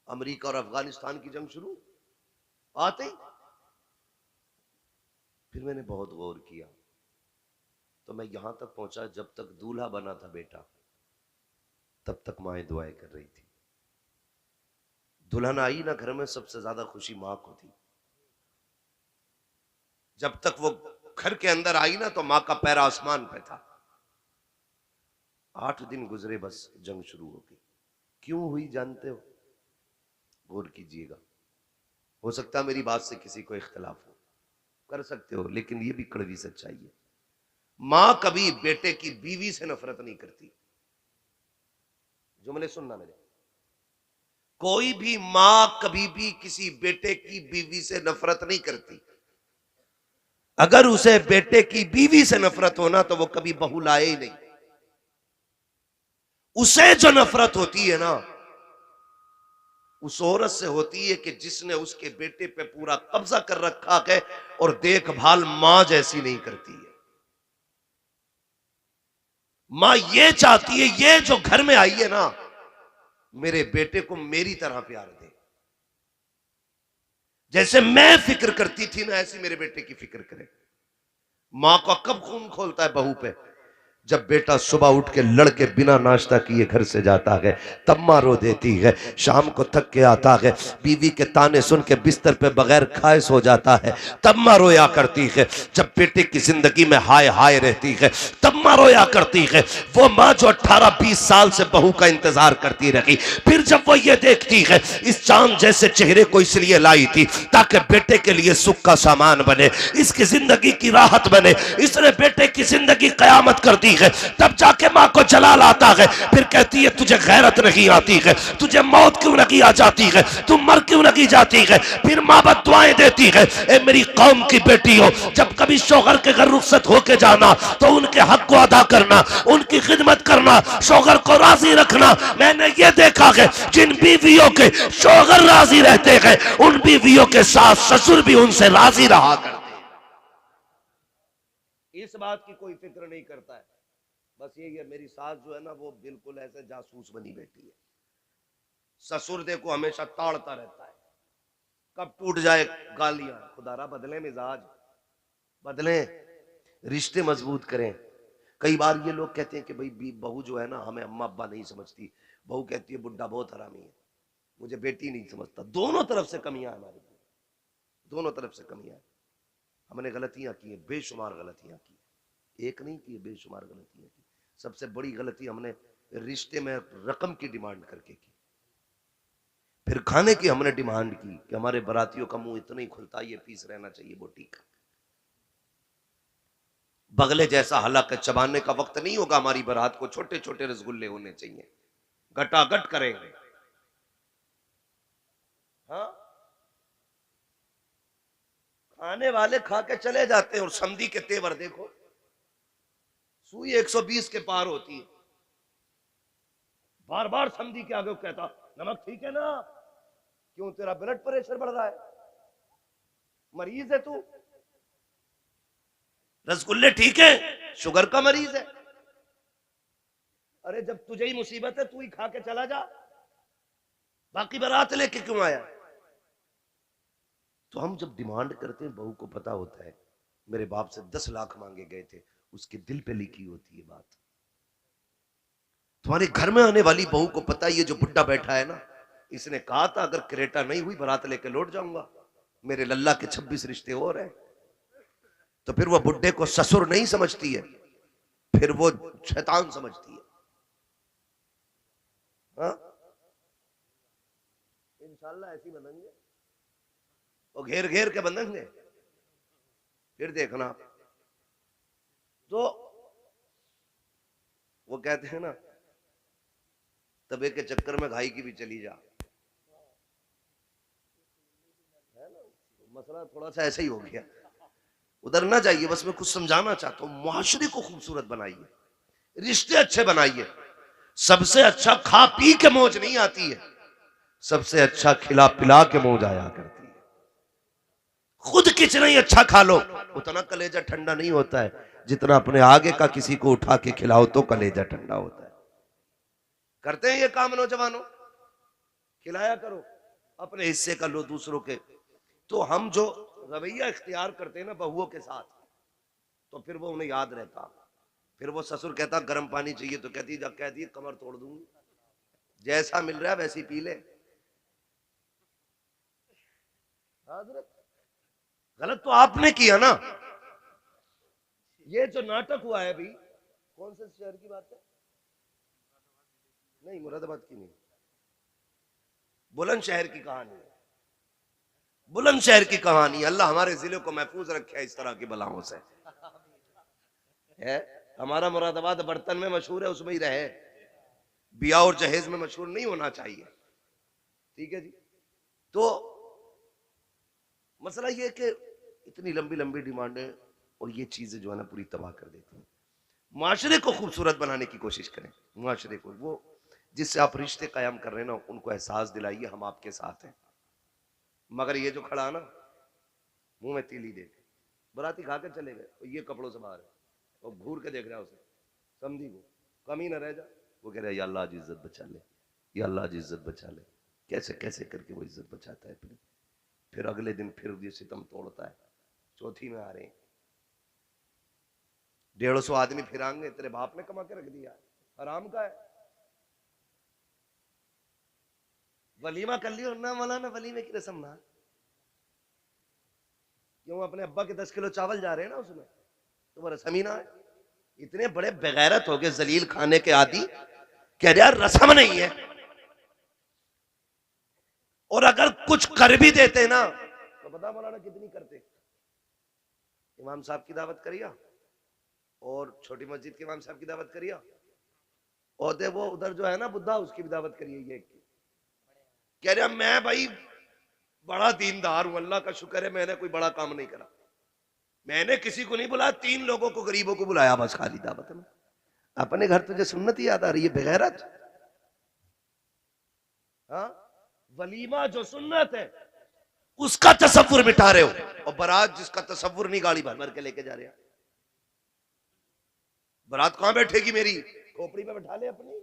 अमेरिका और अफगानिस्तान की जंग शुरू। आते ही फिर मैंने बहुत गौर किया, तो मैं यहां तक पहुंचा, जब तक दूल्हा बना था बेटा, तब तक माएं दुआएं कर रही थी। दुल्हन आई ना घर में, सबसे ज्यादा खुशी मां को थी। जब तक वो घर के अंदर आई ना, तो मां का पैर आसमान पे था। 8 दिन गुजरे, बस जंग शुरू हो गई। क्यों हुई जानते हो? गौर कीजिएगा। हो सकता है मेरी बात से किसी को इख्तलाफ हो, कर सकते हो, लेकिन ये भी कड़वी सच्चाई है। मां कभी बेटे की बीवी से नफरत नहीं करती। जुमले सुनना मेरे, कोई भी मां कभी भी किसी बेटे की बीवी से नफरत नहीं करती। अगर उसे बेटे की बीवी से नफरत होना तो वो कभी बहू लाए ही नहीं। उसे जो नफरत होती है ना, उस औरत से होती है कि जिसने उसके बेटे पे पूरा कब्जा कर रखा है और देखभाल मां जैसी नहीं करती है। मां ये चाहती है ये जो घर में आई है ना, मेरे बेटे को मेरी तरह प्यार दे। जैसे मैं फिक्र करती थी ना, ऐसी मेरे बेटे की फिक्र करे। मां का कब खून खोलता है बहू पे? जब बेटा सुबह उठ के लड़के बिना नाश्ता किए घर से जाता है, तब मां रो देती है। शाम को थक के आता है, बीवी के ताने सुन के बिस्तर पे बगैर खाए सो जाता है, तब मां रोया करती है। जब बेटे की जिंदगी में हाय हाय रहती है, तब मां रोया करती है। वो मां जो 18-20 साल से बहू का इंतजार करती रही, फिर जब वो ये देखती है इस चांद जैसे चेहरे को इसलिए लाई थी ताकि बेटे के लिए सुख का सामान बने, इसकी जिंदगी की राहत बने, इसने बेटे की जिंदगी कयामत कर दी है, तब जाके मां को जलाल आता है। फिर कहती है तुझे गैरत नहीं आती है, तुझे मौत क्यों नहीं आ जाती है, तू मर क्यों नहीं जाती है। फिर मां बद्दुआएं देती है, ए मेरी कौम की बेटी हो, जब कभी शौहर के घर रुखसत होके जाना तो उनके हक को अदा करना, उनकी खिदमत करना, शौहर को राजी रखना। मैंने ये देखा है जिन बीवियों के शौहर राजी रहते हैं, उन बीवियों के साथ ससुर भी उनसे राजी रहा करते। इस बात की कोई फिक्र नहीं करता है। बस यही है, मेरी सास जो है ना वो बिल्कुल ऐसे जासूस बनी बैठी है। ससुर देखो हमेशा ताड़ता रहता है, कब टूट जाए गालियां। खुदारा बदले मिजाज, बदले, रिश्ते मजबूत करें। कई बार ये लोग कहते हैं कि भाई बहू जो है ना हमें अम्मा अब्बा नहीं समझती। बहू कहती है बुड्ढा बहुत हरामी है, मुझे बेटी नहीं समझता। दोनों तरफ से कमियां हमारे, दोनों तरफ से कमियां। हमने गलतियां की है, बेशुमार गलतियां की, एक नहीं की, बेशुमार गलतियां की। सबसे बड़ी गलती हमने रिश्ते में रकम की डिमांड करके की। फिर खाने की हमने डिमांड की कि हमारे बारातियों का मुंह इतना ही खुलता, ये पीस रहना चाहिए बोटी का। बगले जैसा हलक चबाने का वक्त नहीं होगा हमारी बारात को, छोटे छोटे रसगुल्ले होने चाहिए, गटागट करेंगे। हाँ, खाने वाले खा के चले जाते हैं और समधी के तेवर देखो, सुई 120 के पार होती है। बार बार समधी के आगे कहता नमक ठीक है ना, क्यों तेरा ब्लड प्रेशर बढ़ रहा है, मरीज है तू, रसगुल्ले ठीक है, शुगर का मरीज है। अरे जब तुझे ही मुसीबत है तू ही खा के चला जा, बाकी बारात लेके क्यों आया। तो हम जब डिमांड करते हैं, बहू को पता होता है मेरे बाप से 10 लाख मांगे गए थे, उसके दिल पे लिखी होती है बात। तुम्हारे घर में आने वाली बहू को पता है ये जो बुड्ढा बैठा है ना, इसने कहा था अगर क्रेटा नहीं हुई बारात लेके लौट जाऊंगा, मेरे लल्ला के 26 रिश्ते और हैं। तो फिर वो बुड्ढे को ससुर नहीं समझती है, फिर वो शैतान समझती है। हाँ? इंशाल्लाह ऐसी बनेंगे, वो घेर घेर के बंधेंगे, फिर देखना। तो वो कहते हैं ना तबे के चक्कर में घाई की भी चली जा, है ना। तो मसला थोड़ा सा ऐसा ही हो गया, उधर ना जाइए। बस मैं कुछ समझाना चाहता हूं, मुआशरे को खूबसूरत बनाइए, रिश्ते अच्छे बनाइए। सबसे अच्छा खा पी के मौज नहीं आती है, सबसे अच्छा खिला पिला के मौज आया करती है। खुद कितना ही अच्छा खा लो, उतना कलेजा ठंडा नहीं होता है जितना अपने आगे का किसी को उठा के खिलाओ तो कलेजा ठंडा होता है। करते हैं ये काम नौजवानों, खिलाया करो, अपने हिस्से का लो दूसरों के। तो हम जो रवैया इख्तियार करते हैं ना बहुओं के साथ, तो फिर वो उन्हें याद रहता। फिर वो ससुर कहता गर्म पानी चाहिए तो कहती कमर तोड़ दूंगी, जैसा मिल रहा है वैसे ही पी ले। गलत तो आपने किया ना। ये जो नाटक हुआ है अभी, कौन से शहर की बात है? नहीं, मुरादाबाद की नहीं, बुलंदशहर की कहानी है। बुलंदशहर की कहानी। अल्लाह हमारे जिले को महफूज रखे इस तरह की बलाओं से। है हमारा मुरादाबाद बर्तन में मशहूर है, उसमें ही रहे, बिया और जहेज में मशहूर नहीं होना चाहिए। ठीक है जी। तो मसला ये कि इतनी लंबी लंबी डिमांडें और ये चीजें जो है ना पूरी तबाह कर देती हैं। माशरे को खूबसूरत बनाने की कोशिश करें। माशरे को, वो जिससे आप रिश्ते कायम कर रहे हैं ना, उनको एहसास दिलाइए हम आपके साथ हैं। मगर ये जो खड़ा ना मुंह में तीली दे के, बराती खा के चले गए और ये कपड़ों से बाहर है और घूर के देख रहा है उसे, समझी को कमी ना रह जा। वो कह रहा है या अल्लाह आज इज्जत बचा ले, या अल्लाह आज इज्जत बचा ले। कैसे कैसे करके वो इज्जत बचाता है अपनी। फिर अगले दिन फिर ये सितम तोड़ता है। चौथी में आ रहे हैं 150 आदमी फिरांगे, तेरे बाप ने कमा के रख दिया, हराम का है। वलीमा कर लियो ना मौलाना, वलीमे की रस्म ना। क्यों अपने अब्बा के 10 किलो चावल जा रहे हैं ना उसमें, तो रस्म ही ना है। इतने बड़े बेगैरत हो गए जलील खाने के आदि, कह रहे यार रस्म नहीं है। और अगर कुछ कर भी देते ना तो बता मौलाना कितनी करते। इमाम साहब की दावत करिया और छोटी मस्जिद के इमाम साहब की दावत करिया, और वो उधर जो है ना बुद्धा, उसकी भी दावत करिए। ये कह रहा मैं भाई बड़ा दीनदार हूं, अल्लाह का शुक्र है मैंने कोई बड़ा काम नहीं करा, मैंने किसी को नहीं बुलाया, 3 लोगों को गरीबों को बुलाया बस खाली दावत में। अपने घर तुझे सुन्नत याद आ रही है बेगैरत। हाँ, वलीमा जो सुन्नत है उसका तसव्वुर मिटा रहे हो, और बारात जिसका तसव्वुर नहीं गाड़ी भर भर के लेके जा रहे हैं। बारात कहां बैठेगी मेरी, खोपड़ी पे बैठा ले अपनी।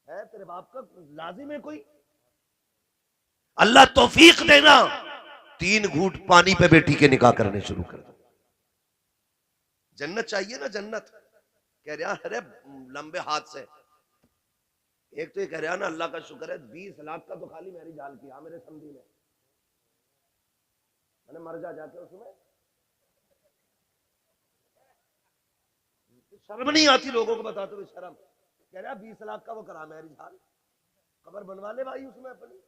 है तेरे बाप का लाजिम है कोई। अल्लाह तौफीक देना, 3 घूंट पानी पे बेटी के निकाह करने शुरू कर दो। जन्नत चाहिए ना, जन्नत। कह रहा अरे लंबे हाथ से, एक तो ये कह रहा ना अल्लाह का शुक्र है 20 लाख का तो खाली मेरी जाल किया मेरे समझी ने, मैंने मर जाके उसमें। शर्म नहीं आती लोगों को बताते हुए, शर्म। कह रहा 20 लाख का वो करा मेरी जाल, कब्र बनवा ले भाई उसमें अपनी।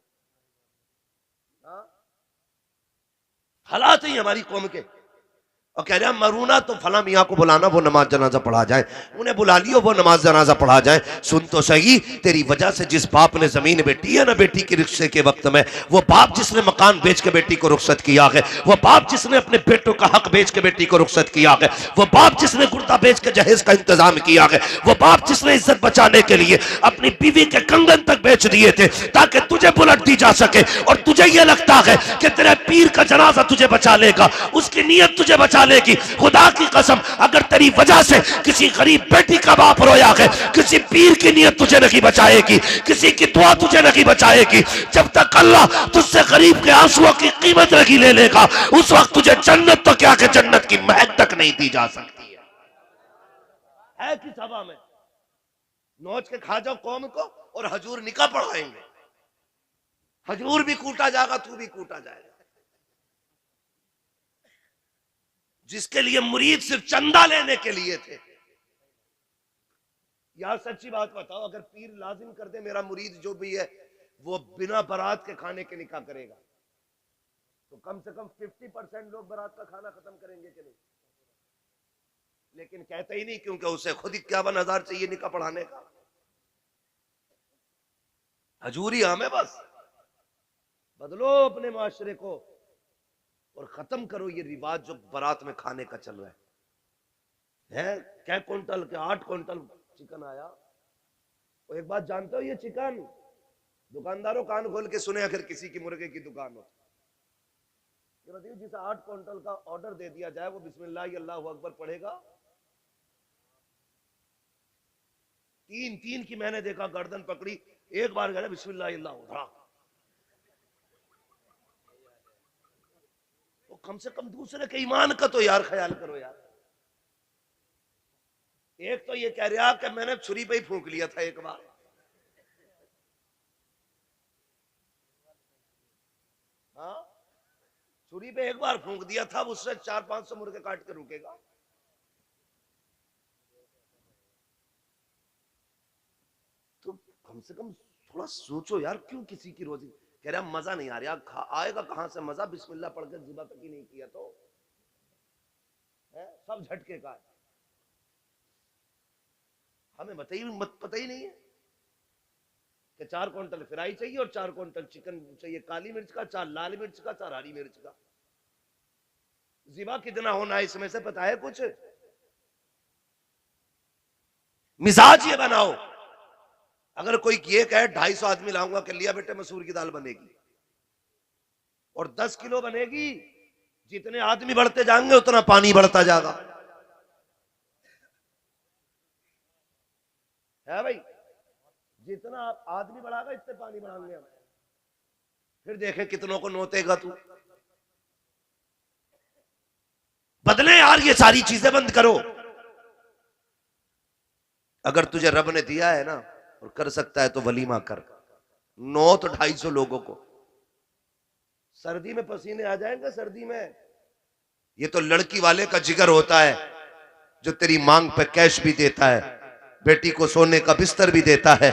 हाँ, हालात ही हमारी कौम के। और कह रहा मरूना तो फला मियाँ को बुलाना, वो नमाज जनाजा पढ़ा जाए। उन्हें बुला लियो, वो नमाज जनाजा पढ़ा जाए। सुन तो सही, तेरी वजह से जिस बाप ने जमीन बेटी है ना बेटी के रिश्ते के वक्त में, वो बाप जिसने मकान बेच के बेटी को रुखसत किया है, वो बाप जिसने अपने बेटों का हक बेच के बेटी को रुखसत किया है, वो बाप जिसने गुर्दा बेच के जहेज का इंतजाम किया है, वो बाप जिसने इज्जत बचाने के लिए अपनी बीवी के कंगन तक बेच दिए थे ताकि तुझे बुलट दी जा सके। और तुझे ये लगता है कि तेरे पीर का जनाजा तुझे बचा लेगा, उसकी नीयत तुझे बचा लेगी। खुदा की कसम, अगर तेरी वजह से किसी गरीब बेटी का बाप रोया है, किसी पीर की नीयत तुझे नहीं बचाएगी, किसी की दुआ तुझे नहीं बचाएगी। जब तक अल्लाह तुझसे गरीब के आंसुओं की कीमत नहीं ले लेगा, उस वक्त तुझे जन्नत तो क्या कि जन्नत की महक तक नहीं दी जा सकती है किस हवा में। नोच के खा जाओ कौम को और हजूर निकाह पढ़ाएंगे। हजूर भी कूटा जाएगा, तू भी कूटा जाएगा। जिसके लिए मुरीद सिर्फ चंदा लेने के लिए थे। यार सच्ची बात बताओ, अगर पीर लाजिम कर दे मेरा मुरीद जो भी है वो बिना बारात के खाने के निकाह करेगा, तो कम से कम 50% लोग बारात का खाना खत्म करेंगे कि नहीं। लेकिन कहते ही नहीं, क्योंकि उसे खुद 51,000 चाहिए निकाह पढ़ाने का। हजूरी हमें बस बदलो अपने माशरे को और खत्म करो ये रिवाज जो बारात में खाने का चल रहा है। क्या क्विंटल के 8 क्विंटल चिकन आया। तो एक बात जानते हो, ये चिकन दुकानदारों कान खोल के सुने, अगर किसी की मुर्गे की दुकान हो, ये बताइए जिसे 8 क्विंटल का ऑर्डर दे दिया जाए वो बिस्मिल्लाह अल्लाहु अकबर पढ़ेगा। 3 की मैंने देखा गर्दन पकड़ी, एक बार गया बिस्मिल्लाह अल्लाहु, तो कम से कम दूसरे के ईमान का तो यार ख्याल करो यार। एक तो ये कह रहा कि मैंने छुरी पे ही फूंक लिया था एक बार। हाँ, छुरी पे एक बार फूंक दिया था, उससे 400-500 मुर्गे काट के रुकेगा। तो कम से कम थोड़ा सोचो यार, क्यों किसी की रोजी। कह रहा मजा नहीं आ रहा, आएगा कहां से मजा, बिस्मिल्लाह पढ़ के ज़िबा तक ही नहीं किया तो है? सब झटके का है। हमें पता ही नहीं है कि 4 क्विंटल फ्राई चाहिए और 4 क्विंटल चिकन चाहिए, काली मिर्च का, 4 लाल मिर्च का, 4 हरी मिर्च का। ज़िबा कितना होना है इसमें से पता है कुछ? मिजाज ये बनाओ, अगर कोई ये कहे 250 आदमी लाऊंगा, कर लिया बेटे मसूर की दाल बनेगी और 10 किलो बनेगी। जितने आदमी बढ़ते जाएंगे उतना पानी बढ़ता जाएगा, है भाई? जितना आदमी बढ़ागा इतने पानी बढ़ाएंगे हम। फिर देखें कितनों को नोतेगा तू। बदले यार, ये सारी चीजें बंद करो। अगर तुझे रब ने दिया है ना और कर सकता है तो वलीमा कर। 9 तो 250 लोगों को, सर्दी में पसीने आ जाएंगे सर्दी में। ये तो लड़की वाले का जिगर होता है जो तेरी मांग पे कैश भी देता है, बेटी को सोने का बिस्तर भी देता है,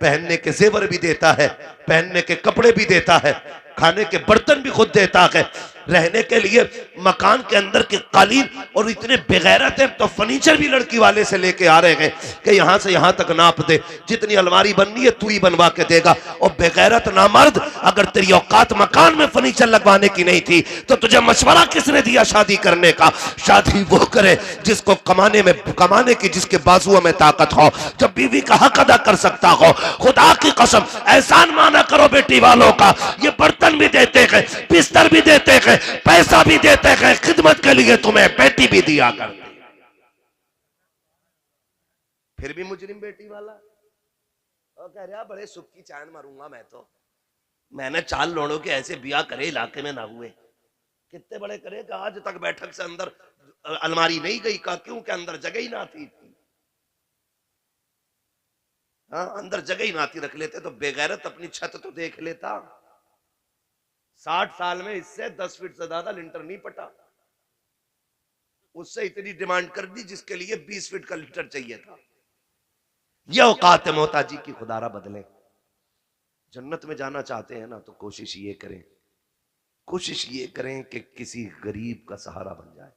पहनने के जेवर भी देता है, पहनने के कपड़े भी देता है, खाने के बर्तन भी खुद देता है, रहने के लिए मकान के अंदर के कालीन, और इतने बेगैरत हैं तो फर्नीचर भी लड़की वाले से लेके आ रहे हैं कि यहां से यहां तक नाप दे, जितनी अलमारी बननी है तू ही बनवा के देगा। और बेगैरत नामर्द, अगर तेरी औकात मकान में फर्नीचर लगवाने की नहीं थी तो तुझे मशवरा किसने दिया शादी करने का? शादी वो करे जिसको कमाने की जिसके बाजुओं में ताकत हो, जब बीवी का हक अदा कर सकता हो। खुदा की कसम, एहसान माना करो बेटी वालों का। ये बर्तन भी देते हैं, बिस्तर भी देते हैं, पैसा भी देते हैं, खिदमत के लिए तुम्हें बेटी भी दिया करते, फिर भी मुजरिम बेटी वाला। और कह रहा बड़े सुख की चांद मारूंगा मैं तो। मैंने 4 लोड़ों के ऐसे ब्याह करे इलाके में ना हुए। कितने बड़े करे कि आज तक बैठक से अंदर अलमारी नहीं गई का, क्यों के अंदर जगह ही ना थी। हाँ, अंदर जगह ही ना थी, रख लेते तो बेगैरत अपनी छत तो देख लेता। 60 साल में इससे 10 फीट से ज्यादा लिंटर नहीं पटा, उससे इतनी डिमांड कर दी जिसके लिए 20 फीट का लिंटर चाहिए था। यह औकात है मोहताजी की, खुदारा बदले। जन्नत में जाना चाहते हैं ना तो कोशिश ये करें कि किसी गरीब का सहारा बन जाए,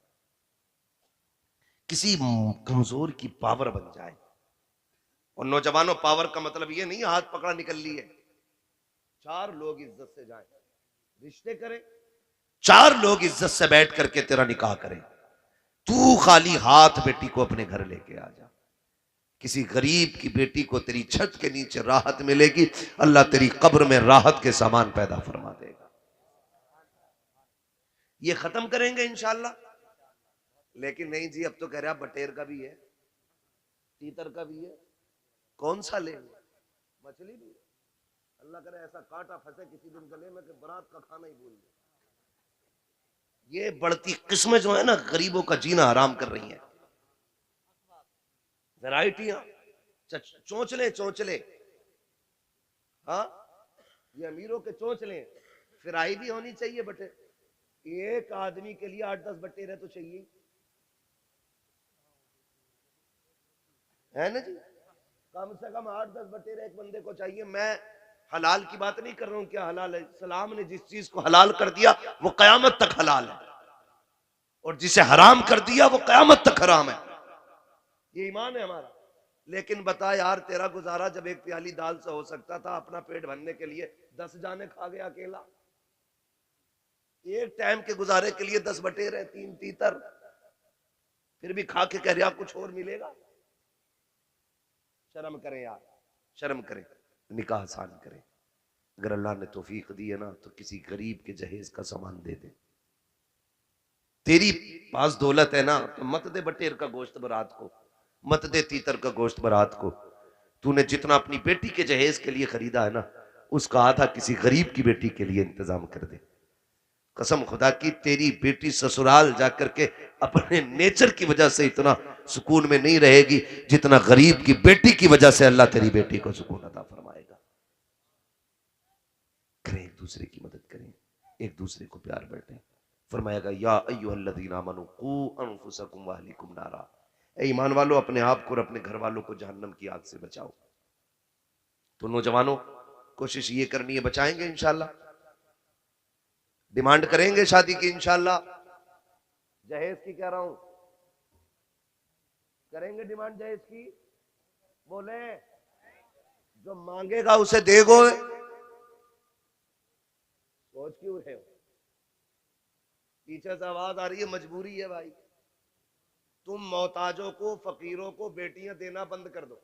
किसी कमजोर की पावर बन जाए। और नौजवानों, पावर का मतलब ये नहीं हाथ पकड़ा निकल लिए। 4 लोग इज्जत से जाएं, रिश्ते करें, 4 लोग इज्जत से बैठ करके तेरा निकाह करें। तू खाली हाथ बेटी को अपने घर लेके आ जा। किसी गरीब की बेटी को तेरी छत के नीचे राहत मिलेगी, अल्लाह तेरी कब्र में राहत के सामान पैदा फरमा देगा। ये खत्म करेंगे इंशाल्लाह। लेकिन नहीं जी, अब तो कह रहा बटेर का भी है, तीतर का भी है, कौन सा लेंगे? मछली भी है। अल्लाह करे ऐसा कांटा फंसे किसी दिन गले में कि बरात का खाना ही भूल जाए। ये बढ़ती किस्में जो है ना, गरीबों का जीना हराम कर रही हैं। वैरायटियां, चोंचले, हाँ, ये अमीरों के चोंचले। फ्राई भी होनी चाहिए बटे, एक आदमी के लिए 8-10 बटेर तो चाहिए, है ना जी? कम से कम 8-10 बटेर एक बंदे को चाहिए। मैं हलाल की बात नहीं कर रहा हूं, क्या हलाल है? इस्लाम ने जिस चीज को हलाल कर दिया वो कयामत तक हलाल है, और जिसे हराम कर दिया वो कयामत तक हराम है। ये ईमान है हमारा। लेकिन बता यार, तेरा गुजारा जब एक प्याली दाल से हो सकता था, अपना पेट भरने के लिए 10 जाने खा गया अकेला। एक टाइम के गुजारे के लिए 10 बटेर, 3 तीतर, फिर भी खा के कह रहा कुछ और मिलेगा। शर्म करें यार, शर्म करें, निकाह आसान करें। अगर अल्लाह ने तौफीक दी है ना तो किसी गरीब के जहेज का सामान दे दे। तेरी पास दौलत है ना तो मत दे बटेर का गोश्त बारात को, मत दे तीतर का गोश्त बारात को। तूने जितना अपनी बेटी के जहेज के लिए खरीदा है ना, उसका आधा किसी गरीब की बेटी के लिए इंतजाम कर दे। कसम खुदा की, तेरी बेटी ससुराल जाकर के अपने नेचर की वजह से इतना सुकून में नहीं रहेगी जितना गरीब की बेटी की वजह से अल्लाह तेरी बेटी को सुकून अता फरमाएगा। करें, एक दूसरे की मदद करें, एक दूसरे को प्यार बैठे। फरमाएगा या अय्युहल्लज़ीना आमनू कू अनफुसकुम व अहलीकुम नारा, ए ईमान वालों, अपने आप को और अपने घर वालों को जहन्नम की आग से बचाओ। तो नौजवानों, कोशिश ये करनी है, बचाएंगे इंशाल्लाह। डिमांड करेंगे शादी की इंशाल्लाह। जहेज की कह रहा हूं, करेंगे डिमांड जहेज की? बोले जो मांगेगा उसे देगो। सोच क्यों रहे हो? पीछे से आवाज आ रही है, मजबूरी है भाई। तुम मोहताजों को, फकीरों को बेटियां देना बंद कर दो,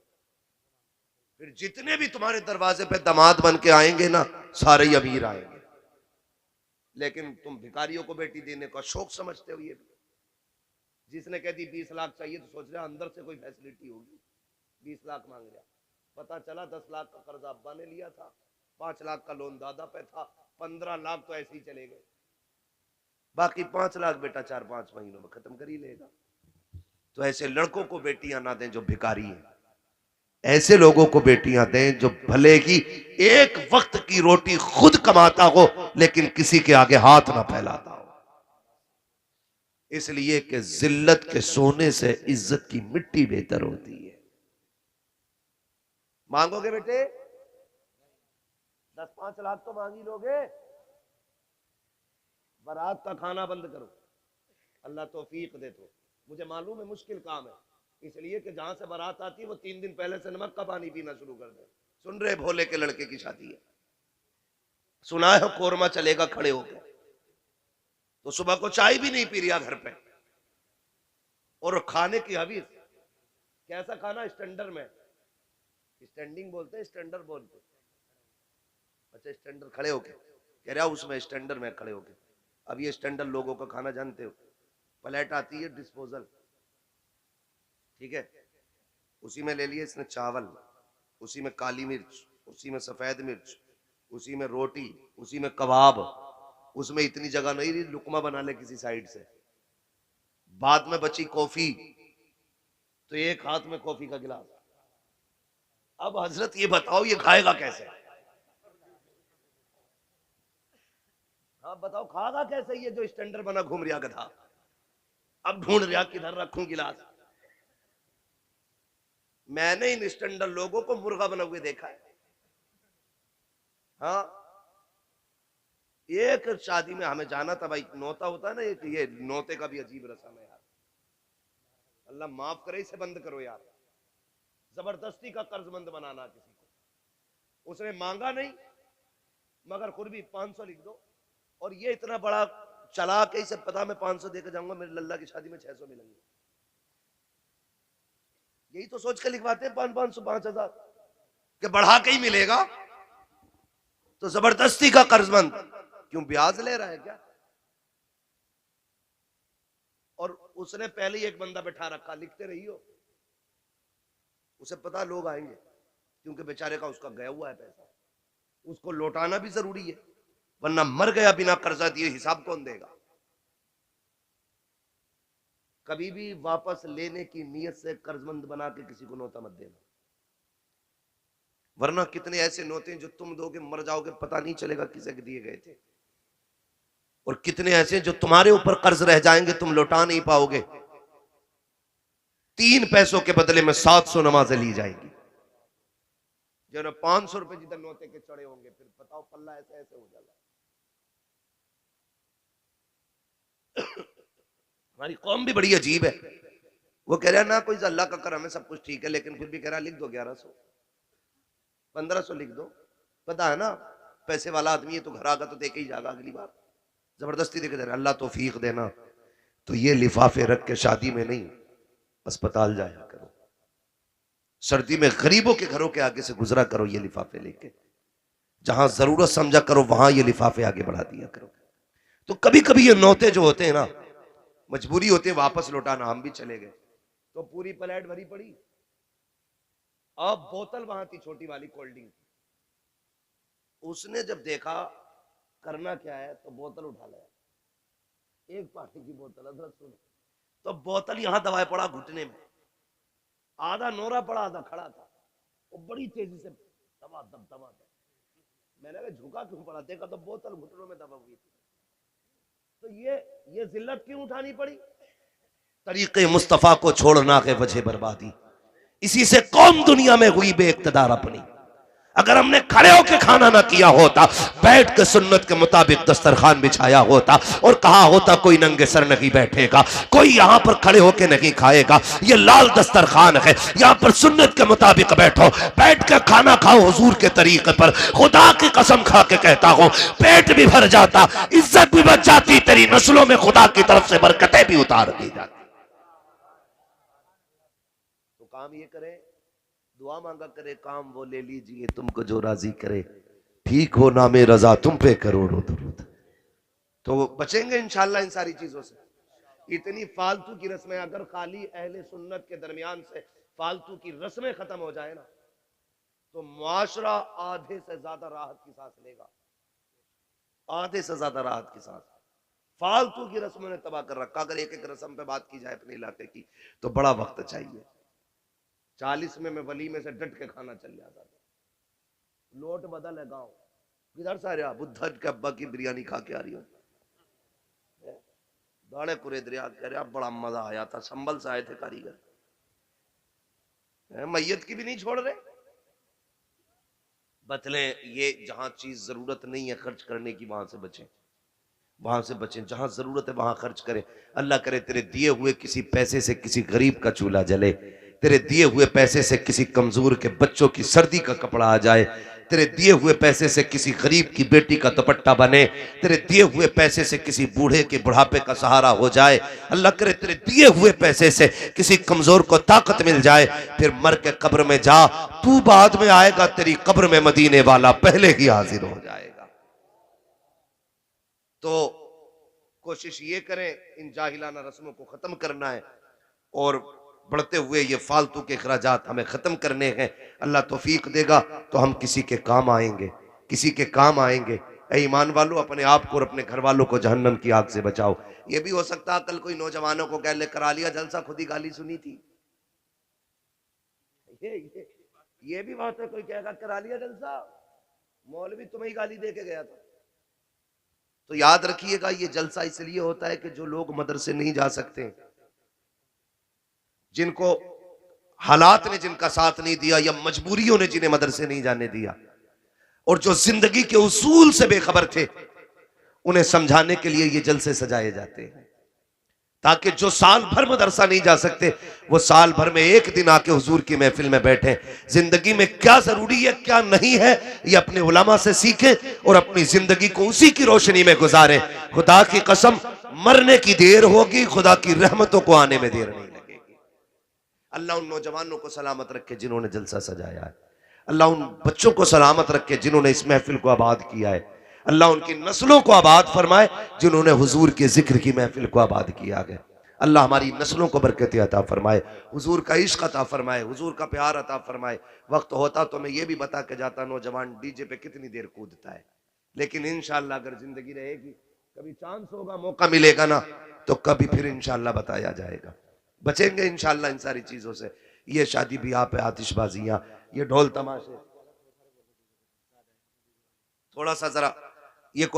फिर जितने भी तुम्हारे दरवाजे पे दामाद बन के आएंगे ना, सारे ही अमीर आएंगे। लेकिन तुम भिखारियों को बेटी देने का शौक समझते हो। ये भी जिसने कह दी 20 लाख चाहिए तो सोच रहा अंदर से कोई फैसिलिटी होगी, 20 लाख मांग रहा। पता चला 10 लाख का कर्ज अब्बा ने लिया था, 5 लाख का लोन दादा पे था, 15 लाख तो ऐसे ही चले गए। बाकी 5 लाख बेटा 4-5 महीनों में खत्म कर ही लेगा। तो ऐसे लड़कों को बेटियां ना दें जो भिखारी हैं, ऐसे लोगों को बेटियां दें जो भले ही एक वक्त की रोटी खुद कमाता हो लेकिन किसी के आगे हाथ ना फैलाता हो। इसलिए कि जिल्लत के सोने से इज्जत की मिट्टी बेहतर होती है। मांगोगे बेटे? 10-5 लाख तो मांग ही लोगे। बारात का खाना बंद करो, अल्लाह तौफीक दे। तो मुझे मालूम है मुश्किल काम है, इसलिए कि जहां से बारात आती है वो 3 दिन पहले से नमक का पानी पीना शुरू कर दे। सुन रहे, भोले के लड़के की शादी है, सुना है कोरमा चलेगा खड़े होकर, तो सुबह को चाय भी नहीं पी रिया घर पे। और खाने की हवीस, कैसा खाना? स्टैंडर्ड में, स्टैंडिंग बोलते हैं, स्टैंडर्ड बोलते। अच्छा, स्टैंडर्ड खड़े होके कह रहा, उसमें स्टैंडर्ड में खड़े होके। अब ये स्टैंडर्ड लोगों का खाना जानते हो, प्लेट आती है डिस्पोजल, ठीक है, उसी में ले लिए इसने चावल, उसी में काली मिर्च, उसी में सफेद मिर्च, उसी में रोटी, उसी में कबाब, उसमें इतनी जगह नहीं रही लुकमा बना ले किसी साइड से। बाद में बची कॉफी, तो एक हाथ में कॉफी का गिलास। अब हजरत ये बताओ ये खाएगा कैसे? हाँ बताओ, खाएगा कैसे ये जो स्टैंडर्ड बना घूम रिया गधा? अब ढूंढ रिया किधर रखूं गिलास। मैंने इन स्टैंडर्ड लोगों को मुर्गा बना हुए देखा है। हाँ, एक शादी में हमें जाना था भाई, नौता होता है ना, ये नौते का भी अजीब रस्म है यार। अल्लाह माफ करे, इसे बंद करो यार। जबरदस्ती का कर्जमंद बनाना किसी को, उसने मांगा नहीं मगर खुद भी 500 लिख दो, और ये इतना बड़ा चला के इसे पता मैं 500 देकर जाऊंगा, मेरे लल्ला की शादी में 600 मिलेंगे। यही तो सोच के लिखवाते हैं 500, 5000 के बढ़ा के ही मिलेगा। तो जबरदस्ती का कर्जमंद क्यों? ब्याज ले रहा है क्या? और उसने पहले ही एक बंदा बैठा रखा, लिखते रहियो, उसे पता लोग आएंगे, क्योंकि बेचारे का उसका गया हुआ है पैसा, उसको लौटाना भी जरूरी है, वरना मर गया बिना कर्जा दिए, हिसाब कौन देगा? कभी भी वापस लेने की नीयत से कर्जमंद बना के किसी को नौता मत देना, वरना कितने ऐसे नौते हैं जो तुम दोगे मर जाओगे, पता नहीं चलेगा किसे दिए गए थे। और कितने ऐसे जो तुम्हारे ऊपर कर्ज रह जाएंगे, तुम लौटा नहीं पाओगे। 3 पैसों के बदले में 700 नमाजें ली जाएंगी। जो 500 रुपए जिधर नौते के चढ़े होंगे, फिर बताओ पल्ला ऐसे ऐसे हो जाएगा। हमारी कौम भी बड़ी अजीब है। वो कह रहा है ना कोई अल्लाह का करम है, सब कुछ ठीक है, लेकिन फिर भी कह रहा लिख दो 1100, 1500 लिख दो। पता है ना पैसे वाला आदमी है तो घर आगा तो देके ही जाएगा, अगली बार जबरदस्ती देके दे रहा। अल्लाह तौफीक देना। तो ये लिफाफे रख के शादी में नहीं, अस्पताल जाया करो, सर्दी में गरीबों के घरों के आगे से गुजरा करो ये लिफाफे लेके, जहां जरूरत समझा करो वहां ये लिफाफे आगे बढ़ा दिया करो। तो कभी कभी ये नौते जो होते हैं ना, मजबूरी होती है वापस लौटाना। हम भी चले गए तो पूरी प्लेट भरी पड़ी, अब बोतल वहां थी छोटी वाली कोल्ड ड्रिंक, उसने जब देखा करना क्या है तो बोतल उठा लिया, एक पानी की बोतल, हजरत सुन, तो बोतल यहां दबाए पड़ा घुटने में, आधा नोरा पड़ा आधा खड़ा था, वो बड़ी तेजी से दबा दब दबा दब। मैंने कहा झुका क्यों पड़ा, देखा तो बोतल घुटनों में दबा हुई थी। तो ये जिल्लत क्यों उठानी पड़ी? तरीके मुस्तफा को छोड़ना के वजह बर्बादी। इसी से कौम दुनिया में हुई बेइक्तदार अपनी। अगर हमने खड़े होकर खाना ना किया होता, बैठ के सुन्नत के मुताबिक दस्तरखान बिछाया होता और कहा होता कोई नंगे सर नहीं बैठेगा, कोई यहाँ पर खड़े होकर नहीं खाएगा, ये लाल दस्तरखान है, यहाँ पर सुन्नत के मुताबिक बैठो, बैठ के खाना खाओ हुजूर के तरीके पर। खुदा की कसम खा के कहता हूँ, पेट भी भर जाता, इज्जत भी बच जाती, तेरी नस्लों में खुदा की तरफ से बरकतें भी उतार दी जाती। तो काम ये करे, दुआ मांगा करे, काम वो ले लीजिए तुमको जो राजी करे, ठीक हो नामे रजा तुम पे करोड़ों दुरूद। तो बचेंगे इंशाल्लाह इन सारी चीजों से। इतनी फालतू की रस्में, अगर खाली अहले सुन्नत के दरमियान से फालतू की रस्में खत्म हो जाए ना, तो मुआशरा आधे से ज्यादा राहत की सांस लेगा, आधे से ज्यादा राहत की सांस। फालतू की रस्मों ने तबाह कर रखा। अगर एक एक रस्म पे बात की जाए अपने इलाके की तो बड़ा वक्त चाहिए। 40 में मैं वलीमे से डट के खाना चल जाता था। लोट बदल है गांव, किधर से आ रहा? बुद्धा के अब्बा की बिरयानी खा के आ रही हो। दाड़े कुरे दरिया कह रहे बड़ा मजा आया था, संभल से आए थे कारीगर, मैयत की भी नहीं छोड़ रहे। बतले ये जहां चीज जरूरत नहीं है खर्च करने की, वहां से बचें, वहां से बचें। जहां जरूरत है वहां खर्च करें। अल्लाह करे तेरे दिए हुए किसी पैसे से किसी गरीब का चूल्हा जले, तेरे दिए हुए पैसे से किसी कमजोर के बच्चों की सर्दी का कपड़ा आ जाए, तेरे दिए हुए पैसे से किसी गरीब की बेटी का दुपट्टा बने, तेरे दिए हुए पैसे से किसी बूढ़े के बुढ़ापे का सहारा हो जाए। अल्लाह करे तेरे दिए हुए पैसे से किसी कमजोर को ताकत मिल जाए। फिर मर के कब्र में जा, तू बाद में आएगा, तेरी कब्र में मदीने वाला पहले ही हाजिर हो जाएगा। तो कोशिश ये करें इन जाहिलाना रस्मों को खत्म करना है और बढ़ते हुए ये फालतू के अखराजात हमें खत्म करने हैं। अल्लाह तौफीक देगा तो हम किसी के काम आएंगे, किसी के काम आएंगे। ऐ ईमान वालों, अपने आप को और अपने घर वालों को जहन्नम की आग से बचाओ। ये भी हो सकता है कल कोई नौजवानों को कह ले करा लिया जलसा, खुद ही गाली सुनी थी। ये भी बात है, कोई कहेगा करा लिया जलसा, मौलवी तुम्हें ही गाली दे के गया था। तो याद रखिएगा ये जलसा इसलिए होता है कि जो लोग मदरसे नहीं जा सकते, जिनको हालात ने जिनका साथ नहीं दिया या मजबूरियों ने जिन्हें मदरसे नहीं जाने दिया, और जो जिंदगी के उसूल से बेखबर थे, उन्हें समझाने के लिए ये जलसे सजाए जाते हैं, ताकि जो साल भर मदरसा नहीं जा सकते वो साल भर में एक दिन आके हुजूर की महफिल में बैठे, जिंदगी में क्या जरूरी है क्या नहीं है ये अपने उलमा से सीखें और अपनी जिंदगी को उसी की रोशनी में गुजारें। खुदा की कसम, मरने की देर होगी, खुदा की रहमतों को आने में देर नहीं। अल्लाह उन नौजवानों को सलामत रखे जिन्होंने जलसा सजाया है। अल्लाह उन बच्चों को सलामत रखे जिन्होंने इस महफिल को आबाद किया है। अल्लाह उनकी नस्लों को आबाद फरमाए जिन्होंने हुजूर के जिक्र की महफिल को आबाद किया है। अल्लाह हमारी नस्लों को बरकत अता फरमाए, हुजूर का इश्क अता फरमाए, हुजूर का प्यार अता फरमाए। वक्त होता तो मैं ये भी बता के जाता नौजवान डीजे पे कितनी देर कूदता है, लेकिन इंशाअल्लाह अगर जिंदगी रहेगी, कभी चांस होगा, मौका मिलेगा ना, तो कभी फिर इंशाअल्लाह बताया जाएगा। बचेंगे इंशाअल्लाह इन सारी चीजों से। ये शादी ब्याह पे आतिशबाजियां, ये ढोल तमाशे, थोड़ा सा जरा ये कोशिश